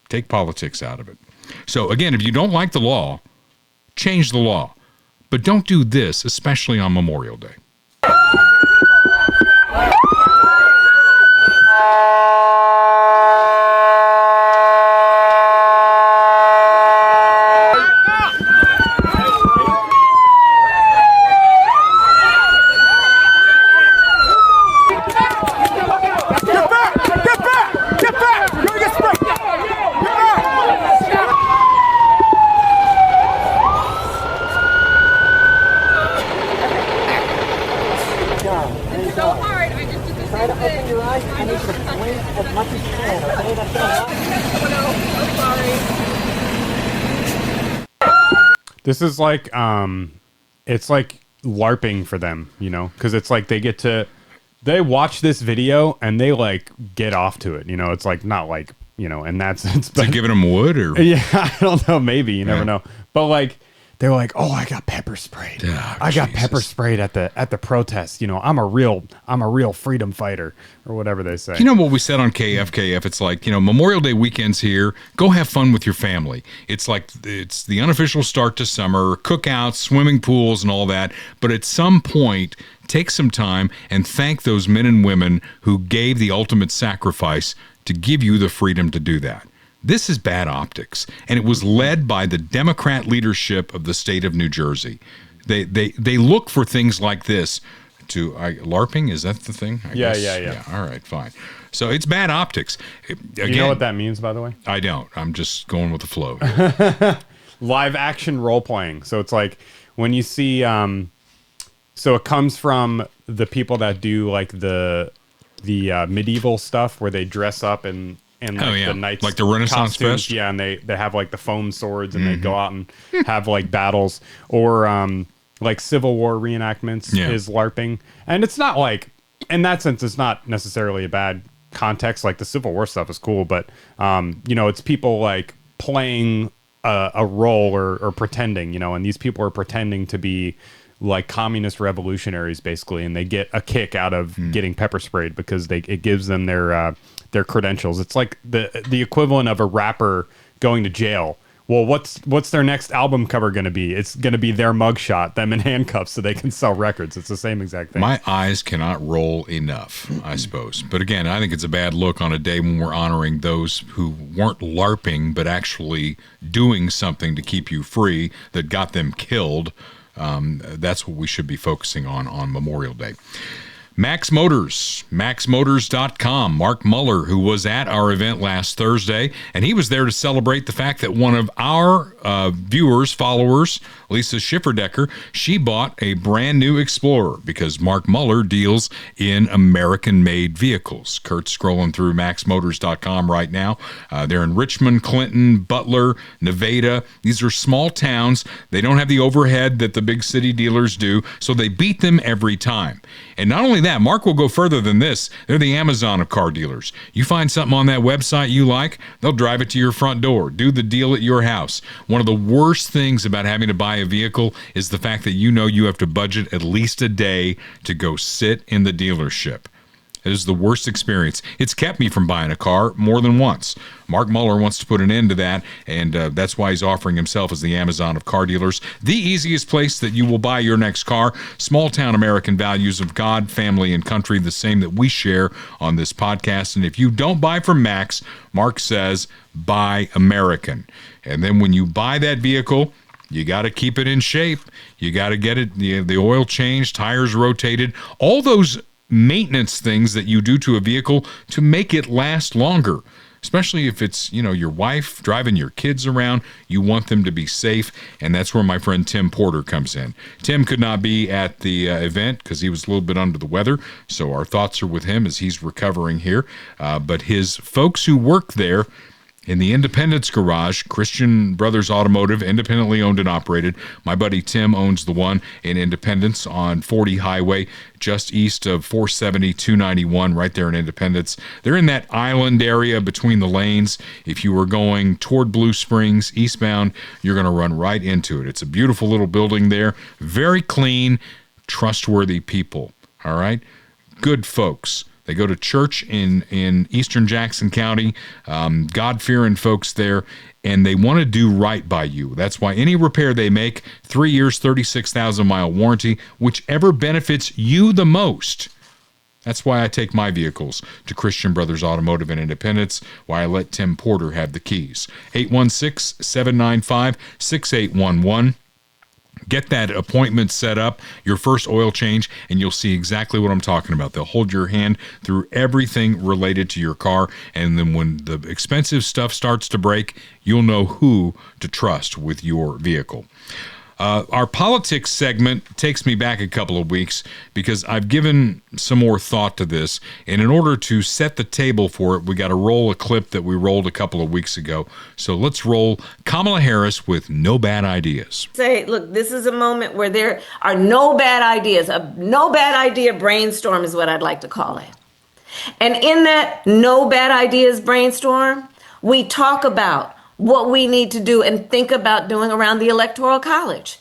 Take politics out of it. So again, if you don't like the law, change the law. But don't do this, especially on Memorial Day. This is like, it's like LARPing for them, you know, because it's like they watch this video and they like get off to it, you know. It's like not like, you know, and that's it's like giving them wood or yeah, I don't know, maybe you never know, but like they're like, oh, I got pepper sprayed. Oh, I got pepper sprayed at the protest. You know, I'm a real freedom fighter or whatever they say. You know what we said on KFKF? It's like, you know, Memorial Day weekend's here. Go have fun with your family. It's like it's the unofficial start to summer, cookouts, swimming pools, and all that. But at some point, take some time and thank those men and women who gave the ultimate sacrifice to give you the freedom to do that. This is bad optics, and it was led by the Democrat leadership of the state of New Jersey. They look for things like this. LARPing, is that the thing? I guess? Yeah. All right, fine. So it's bad optics. Again, you know what that means, by the way? I don't. I'm just going with the flow. Live action role playing. So it's like when you see. So it comes from the people that do like the medieval stuff where they dress up and like the knights, like the Renaissance costumes, fest. yeah, and they have like the foam swords and they go out and have like battles, or like Civil War reenactments is LARPing, and it's not like in that sense it's not necessarily a bad context. Like the Civil War stuff is cool, but you know, it's people like playing a role or pretending, you know, and these people are pretending to be like communist revolutionaries, basically, and they get a kick out of getting pepper sprayed because it gives them their credentials. It's like the equivalent of a rapper going to jail. Well, what's their next album cover going to be? It's going to be their mugshot, them in handcuffs, so they can sell records. It's the same exact thing. My eyes cannot roll enough, I suppose. But again, I think it's a bad look on a day when we're honoring those who weren't LARPing, but actually doing something to keep you free that got them killed. That's what we should be focusing on Memorial Day. Max Motors, maxmotors.com. Mark Muller, who was at our event last Thursday, and he was there to celebrate the fact that one of our followers, Lisa Schifferdecker, she bought a brand new Explorer because Mark Muller deals in American-made vehicles. Kurt's scrolling through maxmotors.com right now. They're in Richmond, Clinton, Butler, Nevada. These are small towns. They don't have the overhead that the big city dealers do, so they beat them every time. And not only that, Mark will go further than this. They're the Amazon of car dealers. You find something on that website you like, they'll drive it to your front door, do the deal at your house. One of the worst things about having to buy a vehicle is the fact that you have to budget at least a day to go sit in the dealership. It is the worst experience. It's kept me from buying a car more than once. Mark Muller wants to put an end to that, and that's why he's offering himself as the Amazon of car dealers. The easiest place that you will buy your next car. Small-town American values of God, family, and country, the same that we share on this podcast. And if you don't buy from Max, Mark says, buy American. And then when you buy that vehicle, you got to keep it in shape. You got to get it, the oil changed, tires rotated, all those maintenance things that you do to a vehicle to make it last longer, especially if it's, your wife driving your kids around. You want them to be safe, and that's where my friend Tim Porter comes in. Tim could not be at the event because he was a little bit under the weather, so our thoughts are with him as he's recovering here. But his folks who work there in the Independence Garage, Christian Brothers Automotive, independently owned and operated. My buddy Tim owns the one in Independence on 40 Highway, just east of 470, 291, right there in Independence. They're in that island area between the lanes. If you were going toward Blue Springs, eastbound, you're going to run right into it. It's a beautiful little building there. Very clean, trustworthy people. All right? Good folks. They go to church in eastern Jackson County, God-fearing folks there, and they want to do right by you. That's why any repair they make, 3 years, 36,000-mile warranty, whichever benefits you the most. That's why I take my vehicles to Christian Brothers Automotive in Independence, why I let Tim Porter have the keys. 816-795-6811. Get that appointment set up, your first oil change, and you'll see exactly what I'm talking about. They'll hold your hand through everything related to your car, and then when the expensive stuff starts to break, you'll know who to trust with your vehicle. Our politics segment takes me back a couple of weeks because I've given some more thought to this. And in order to set the table for it, we got to roll a clip that we rolled a couple of weeks ago. So let's roll Kamala Harris with No Bad Ideas. Say, look, this is a moment where there are no bad ideas. A no bad idea brainstorm is what I'd like to call it. And in that no bad ideas brainstorm, we talk about what we need to do and think about doing around the Electoral College.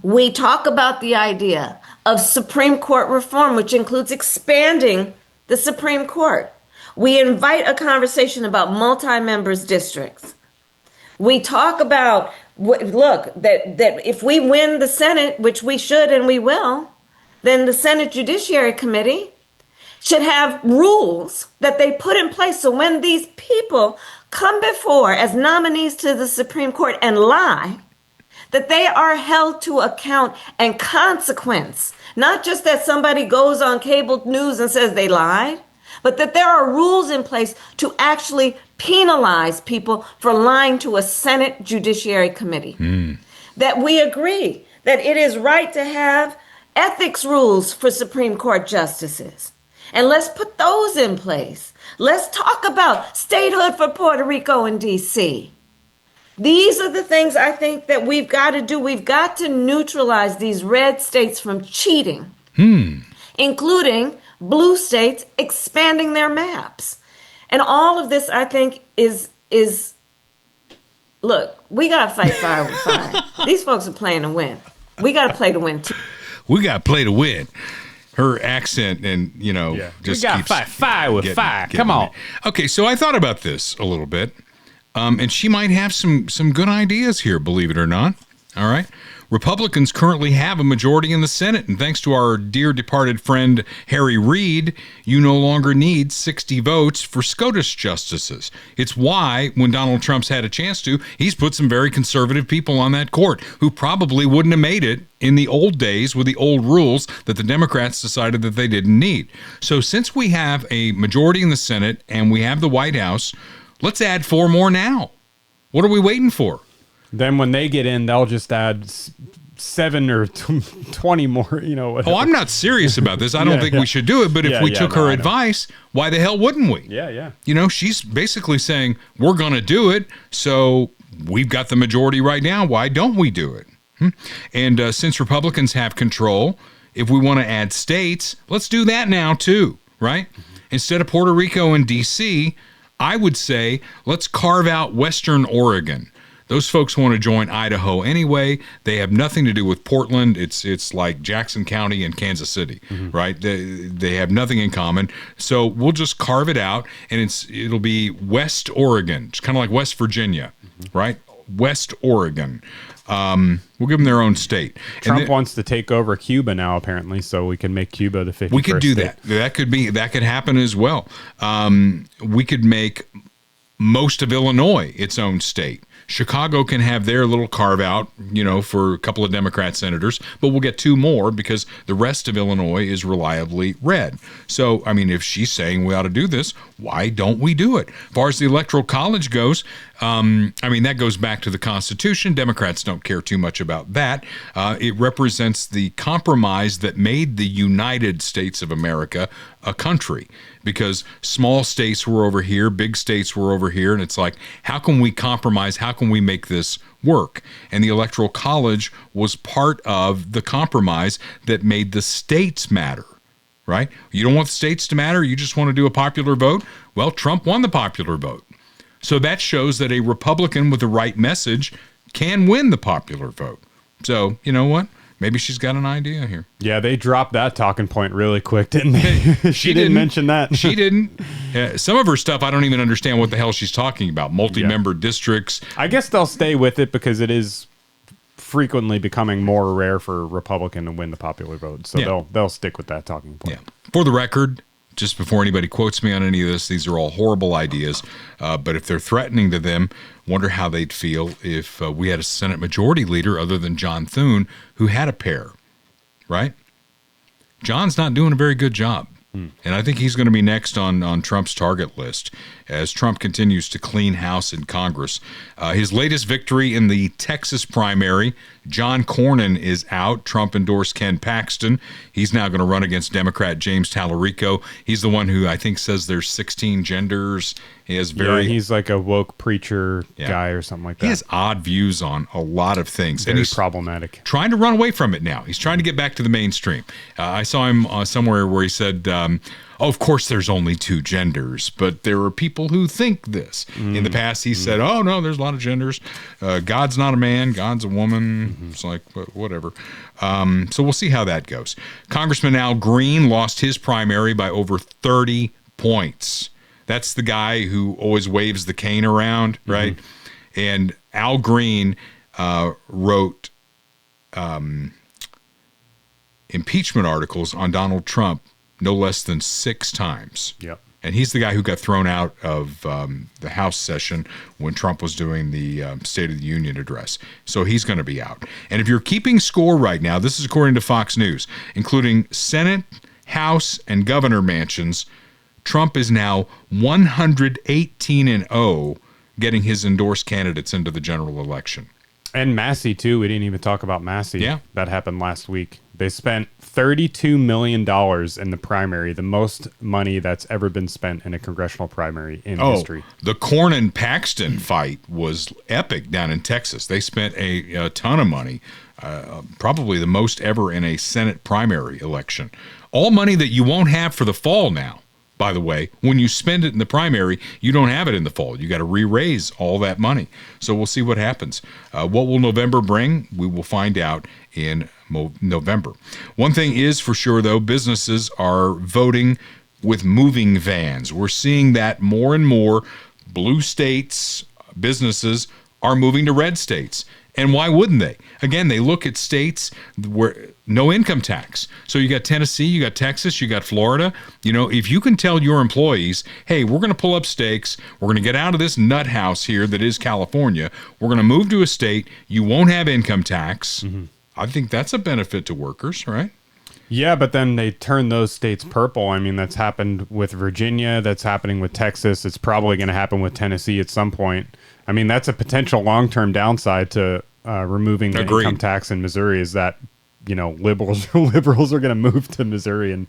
We talk about the idea of Supreme Court reform, which includes expanding the Supreme Court. We invite a conversation about multi-members districts. We talk about, that if we win the Senate, which we should and we will, then the Senate Judiciary Committee should have rules that they put in place so when these people come before as nominees to the Supreme Court and lie, that they are held to account and consequence. Not just that somebody goes on cable news and says they lied, but that there are rules in place to actually penalize people for lying to a Senate Judiciary Committee. That we agree that it is right to have ethics rules for Supreme Court justices. And let's put those in place. Let's talk about statehood for Puerto Rico and D.C. These are the things I think that we've got to do. We've got to neutralize these red states from cheating, including blue states expanding their maps. And all of this, I think, is look, we got to fight fire with fire. These folks are playing to win. We got to play to win, too. We got to play to win. Her accent and, just we got keeps fight with fire. Come on. Okay, so I thought about this a little bit, and she might have some good ideas here, believe it or not. All right. Republicans currently have a majority in the Senate, and thanks to our dear departed friend Harry Reid, you no longer need 60 votes for SCOTUS justices. It's why, when Donald Trump's had a chance to, he's put some very conservative people on that court who probably wouldn't have made it in the old days with the old rules that the Democrats decided that they didn't need. So since we have a majority in the Senate and we have the White House, let's add 4 more now. What are we waiting for? Then when they get in, they'll just add 7 or 20 more, whatever. Oh, I'm not serious about this. I don't think we should do it. But if we took her advice, why the hell wouldn't we? Yeah. She's basically saying, we're going to do it. So we've got the majority right now. Why don't we do it? And since Republicans have control, if we want to add states, let's do that now too, right? Instead of Puerto Rico and D.C., I would say let's carve out Western Oregon. Those folks want to join Idaho anyway. They have nothing to do with Portland. It's like Jackson County and Kansas City, right? They have nothing in common. So we'll just carve it out, and it'll be West Oregon. It's kind of like West Virginia, right? West Oregon. We'll give them their own state. Trump wants to take over Cuba now, apparently, so we can make Cuba the 51st We could do state. that could happen as well. We could make most of Illinois its own state. Chicago can have their little carve out, for a couple of Democrat senators, but we'll get 2 more because the rest of Illinois is reliably red. So, if she's saying we ought to do this, why don't we do it? As far as the Electoral College goes, that goes back to the Constitution. Democrats don't care too much about that. It represents the compromise that made the United States of America a country, because small states were over here, big states were over here, and it's like, how can we compromise? How can we make this work? And the Electoral College was part of the compromise that made the states matter, right? You don't want the states to matter, you just want to do a popular vote? Well, Trump won the popular vote. So that shows that a Republican with the right message can win the popular vote. So, you know what? Maybe she's got an idea here. Yeah, they dropped that talking point really quick, didn't they? She didn't mention that. She didn't. Some of her stuff, I don't even understand what the hell she's talking about. Multi-member districts. I guess they'll stay with it because it is frequently becoming more rare for a Republican to win the popular vote. So they'll stick with that talking point. Yeah. For the record, just before anybody quotes me on any of this, these are all horrible ideas. But if they're threatening to them, wonder how they'd feel if we had a Senate Majority Leader other than John Thune who had a pair, right? John's not doing a very good job. And I think he's going to be next on Trump's target list as Trump continues to clean house in Congress. His latest victory in the Texas primary, John Cornyn is out. Trump endorsed Ken Paxton. He's now going to run against Democrat James Tallarico. He's the one who I think says there's 16 genders. He has he's like a woke preacher guy or something like that. He has odd views on a lot of things. Very and he's problematic. Trying to run away from it now. He's trying to get back to the mainstream. I saw him somewhere where he said, of course there's only 2 genders, but there are people who think this. In the past, he said, oh, no, there's a lot of genders. God's not a man. God's a woman. It's like, whatever. So we'll see how that goes. Congressman Al Green lost his primary by over 30 points. That's the guy who always waves the cane around, right? And Al Green wrote impeachment articles on Donald Trump no less than 6 times. Yep. And he's the guy who got thrown out of the House session when Trump was doing the State of the Union address. So he's going to be out. And if you're keeping score right now, this is according to Fox News, including Senate, House, and governor mansions, Trump is now 118-0, getting his endorsed candidates into the general election. And Massey, too. We didn't even talk about Massey. Yeah. That happened last week. They spent $32 million in the primary, the most money that's ever been spent in a congressional primary in history. The Cornyn-Paxton fight was epic down in Texas. They spent a ton of money, probably the most ever in a Senate primary election. All money that you won't have for the fall now. by the way. When you spend it in the primary, you don't have it in the fall. You got to re-raise all that money. So we'll see what happens. What will November bring? We will find out in November. One thing is for sure, though, businesses are voting with moving vans. We're seeing that more and more. Blue states, businesses are moving to red states. And why wouldn't they? Again, they look at states where no income tax. So you got Tennessee, you got Texas, you got Florida. You know, if you can tell your employees, hey, we're going to pull up stakes, we're going to get out of this nut house here that is California, we're going to move to a state, you won't have income tax. I think that's a benefit to workers, right? Yeah, but then they turn those states purple. I mean, that's happened with Virginia. That's happening with Texas. It's probably going to happen with Tennessee at some point. I mean, that's a potential long-term downside to removing the income tax in Missouri is that, you know, liberals are going to move to Missouri and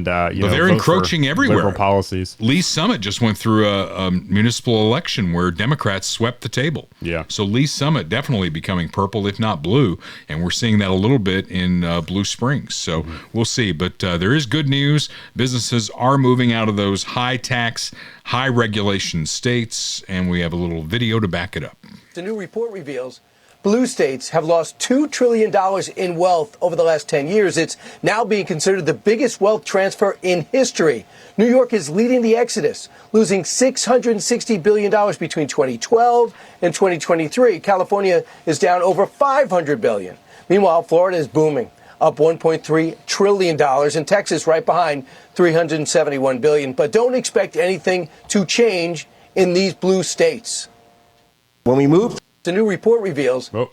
they're encroaching everywhere. Liberal policies. Lee Summit just went through a municipal election where Democrats swept the table. Yeah. So Lee Summit definitely becoming purple, if not blue, and we're seeing that a little bit in Blue Springs. So we'll see. But there is good news. Businesses are moving out of those high tax, high regulation states, and we have a little video to back it up. The new report reveals blue states have lost $2 trillion in wealth over the last 10 years. It's now being considered the biggest wealth transfer in history. New York is leading the exodus, losing $660 billion between 2012 and 2023. California is down over $500 billion. Meanwhile, Florida is booming, up $1.3 trillion, and Texas right behind, $371 billion. But don't expect anything to change in these blue states. When we move, the new report reveals. Oh,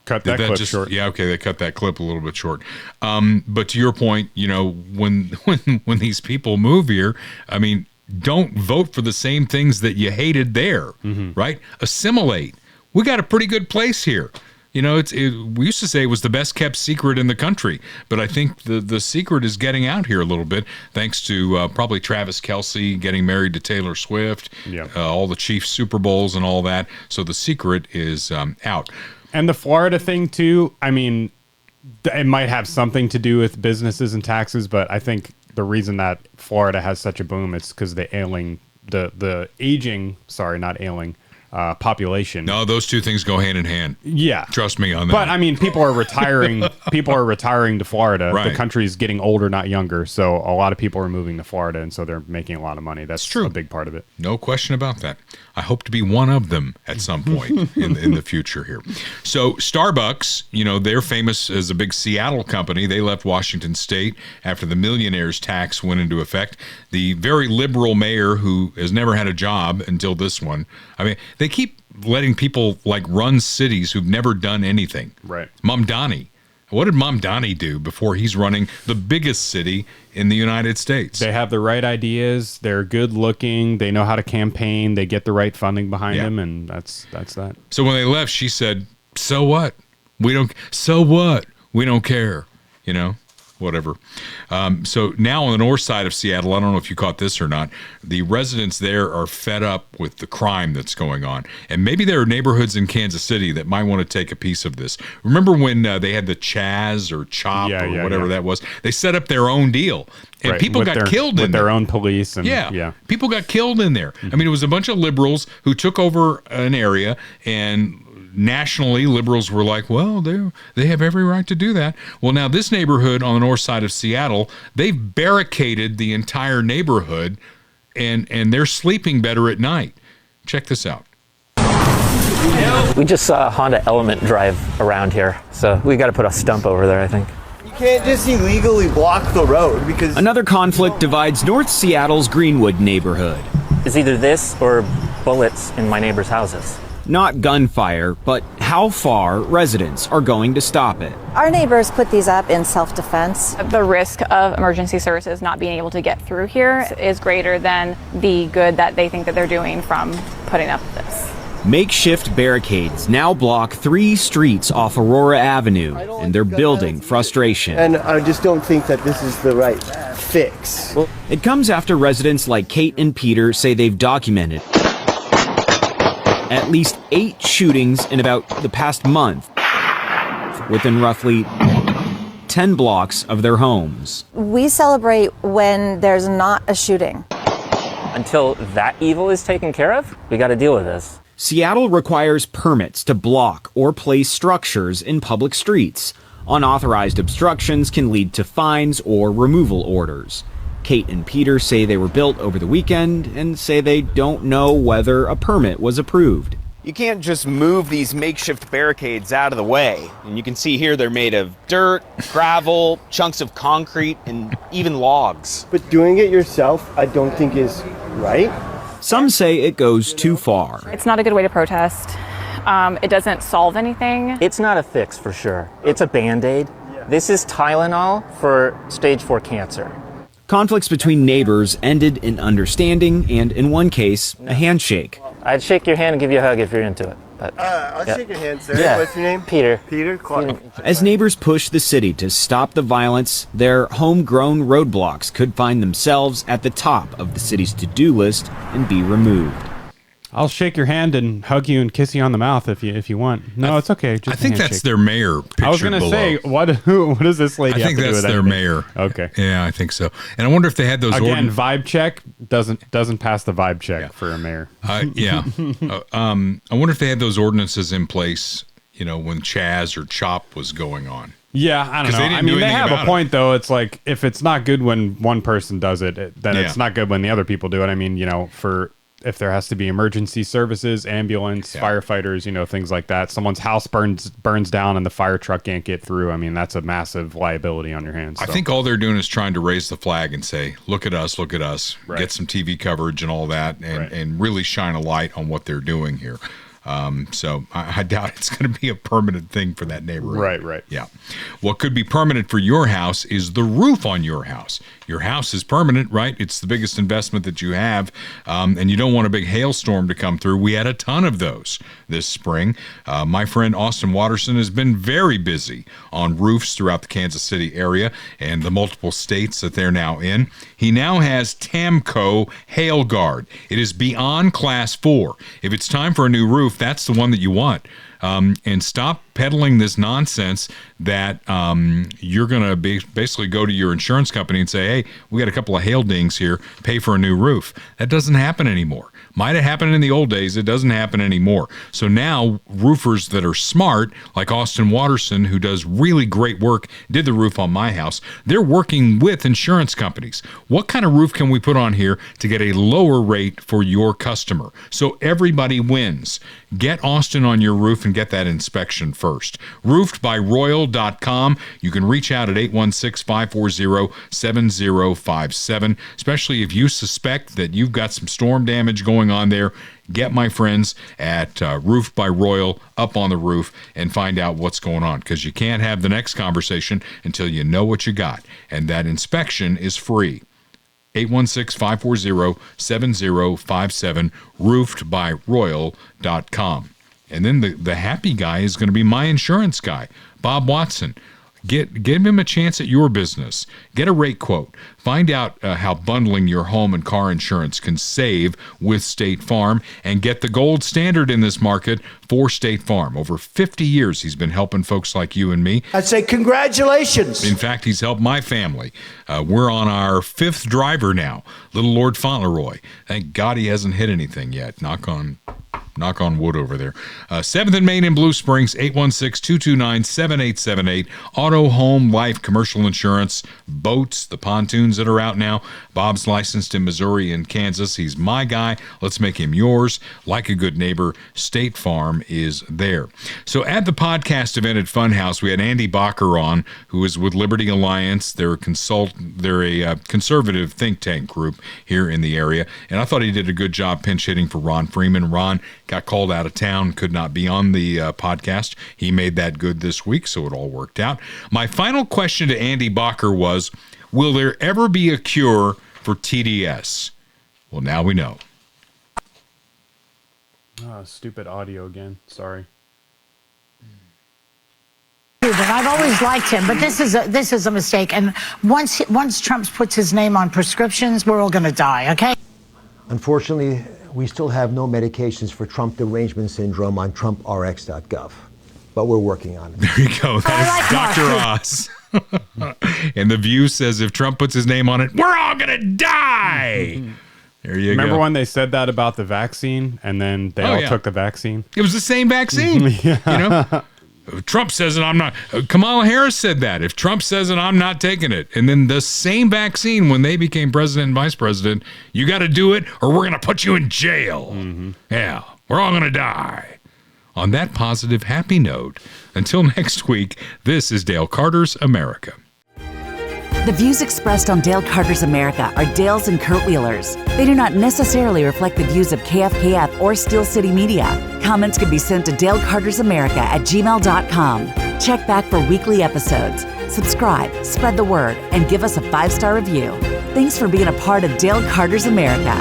cut that clip short. Yeah, okay, they cut that clip a little bit short. But to your point, you know, when these people move here, I mean, don't vote for the same things that you hated there, right? Assimilate. We got a pretty good place here. You know, we used to say it was the best kept secret in the country, but I think the secret is getting out here a little bit, thanks to probably Travis Kelce getting married to Taylor Swift, all the Chiefs Super Bowls and all that. So the secret is out. And the Florida thing too, I mean, it might have something to do with businesses and taxes, but I think the reason that Florida has such a boom is because the aging, population. No, those two things go hand in hand. Yeah. Trust me on that. But I mean, people are retiring. People are retiring to Florida. Right. The country's getting older, not younger. So a lot of people are moving to Florida, and so they're making a lot of money. That's true. A big part of it. No question about that. I hope to be one of them at some point in the future here. So Starbucks, you know, they're famous as a big Seattle company. They left Washington State after the millionaires tax went into effect. The very liberal mayor who has never had a job until this one. I mean, they keep letting people like run cities who've never done anything. Right. Mamdani. What did Mamdani do before he's running the biggest city in the United States? They have the right ideas. They're good looking. They know how to campaign. They get the right funding behind them, and that's that. So when they left, she said, "So what? So what? We don't care." You know. Whatever. So now on the north side of Seattle, I don't know if you caught this or not, the residents there are fed up with the crime that's going on. And maybe there are neighborhoods in Kansas City that might want to take a piece of this. Remember when they had the Chaz or Chop or whatever that was? They set up their own deal. And people got killed in there. With their own police. And, people got killed in there. I mean, it was a bunch of liberals who took over an area, and nationally, liberals were like, well, they have every right to do that. Well, now this neighborhood on the north side of Seattle, they've barricaded the entire neighborhood, and they're sleeping better at night. Check this out. We just saw a Honda Element drive around here, so we got to put a stump over there, I think. You can't just illegally block the road because... Another conflict divides North Seattle's Greenwood neighborhood. It's either this or bullets in my neighbors' houses. Not gunfire, but how far residents are going to stop it. Our neighbors put these up in self-defense. The risk of emergency services not being able to get through here is greater than the good that they think that they're doing from putting up this. Makeshift barricades now block 3 streets off Aurora Avenue, and they're building frustration. And I just don't think that this is the right fix. It comes after residents like Kate and Peter say they've documented at least 8 shootings in about the past month, within roughly 10 10 blocks of their homes. We celebrate when there's not a shooting. Until that evil is taken care of, we got to deal with this. Seattle requires permits to block or place structures in public streets. Unauthorized obstructions can lead to fines or removal orders. Kate and Peter say they were built over the weekend and say they don't know whether a permit was approved. You can't just move these makeshift barricades out of the way. And you can see here they're made of dirt, gravel, chunks of concrete, and even logs. But doing it yourself, I don't think is right. Some say it goes too far. It's not a good way to protest. It doesn't solve anything. It's not a fix for sure. It's a Band-Aid. This is Tylenol for stage 4 cancer. Conflicts between neighbors ended in understanding and, in one case, a handshake. I'd shake your hand and give you a hug if you're into it. But I'll shake your hand, sir. Yeah. What's your name? Peter. Peter Clark. As neighbors push the city to stop the violence, their homegrown roadblocks could find themselves at the top of the city's to-do list and be removed. I'll shake your hand and hug you and kiss you on the mouth if you want. No, it's okay. Just I think that's their mayor. I was going to say, what does this lady have to do with I think that's their anything? mayor. Okay. Yeah, I think so. And I wonder if they had those Again, vibe check doesn't pass the vibe check for a mayor. Yeah. I wonder if they had those ordinances in place, when Chaz or Chop was going on. Yeah, I don't know. I mean, they have a point, though. It's like, if it's not good when one person does it, then it's not good when the other people do it. I mean, if there has to be emergency services, ambulance, firefighters, things like that. Someone's house burns down and the fire truck can't get through. I mean, that's a massive liability on your hands. I think all they're doing is trying to raise the flag and say, look at us, right. Get some TV coverage and all that, and really shine a light on what they're doing here. So I doubt it's going to be a permanent thing for that neighborhood. Right. Yeah. What could be permanent for your house is the roof on your house. Your house is permanent, right? It's the biggest investment that you have, and you don't want a big hailstorm to come through. We had a ton of those this spring. My friend Austin Watterson has been very busy on roofs throughout the Kansas City area and the multiple states that they're now in. He now has Tamco Hail Guard. It is beyond Class 4. If it's time for a new roof, that's the one that you want. And stop peddling this nonsense that you're going to basically go to your insurance company and say, hey, we got a couple of hail dings here, pay for a new roof. That doesn't happen anymore. Might have happened in the old days. It doesn't happen anymore. So now roofers that are smart, like Austin Watterson, who does really great work, did the roof on my house, they're working with insurance companies. What kind of roof can we put on here to get a lower rate for your customer? So everybody wins. Get Austin on your roof and get that inspection first. Roofedbyroyal.com. You can reach out at 816-540-7057, especially if you suspect that you've got some storm damage going on there. Get my friends at Roofed by Royal up on the roof and find out what's going on, because you can't have the next conversation until you know what you got, and that inspection is free. 816-540-7057, roofedbyroyal.com. And then the happy guy is going to be my insurance guy, Bob Watson. Give him a chance at your business. Get a rate quote. Find out how bundling your home and car insurance can save with State Farm, and get the gold standard in this market for State Farm. Over 50 years, he's been helping folks like you and me. I'd say congratulations. In fact, he's helped my family. We're on our 5th driver now, little Lord Fauntleroy. Thank God he hasn't hit anything yet. Knock on wood over there. 7th and Main in Blue Springs, 816-229-7878. Auto, home, life, commercial insurance, boats, the pontoons that are out now. Bob's licensed in Missouri and Kansas. He's my guy. Let's make him yours. Like a good neighbor, State Farm is there. So at the podcast event at Funhouse, we had Andy Bacher on, who is with Liberty Alliance. They're a conservative think tank group here in the area. And I thought he did a good job pinch hitting for Ron Freeman. Ron got called out of town, could not be on the podcast. He made that good this week, so it all worked out. My final question to Andy Bacher was, will there ever be a cure for TDS? Well, now we know. Oh, stupid audio again. Sorry. I've always liked him, but this is a mistake. And once Trump puts his name on prescriptions, we're all going to die, okay? Unfortunately, we still have no medications for Trump derangement syndrome on TrumpRx.gov, but we're working on it. There you go. That is Dr. Oz. And The View says if Trump puts his name on it, we're all going to die. There you Remember go. when they said that about the vaccine and then they all took the vaccine? It was the same vaccine. You know? Trump says it, I'm not. Kamala Harris said that. If Trump says it, I'm not taking it. And then the same vaccine, when they became president and vice president, you got to do it or we're going to put you in jail. Yeah, we're all going to die. On that positive, happy note, until next week, this is Dale Carter's America. The views expressed on Dale Carter's America are Dale's and Kurt Wheeler's. They do not necessarily reflect the views of KFKF or Steel City Media. Comments can be sent to dalecartersamerica@gmail.com. Check back for weekly episodes. Subscribe, spread the word, and give us a 5-star review. Thanks for being a part of Dale Carter's America.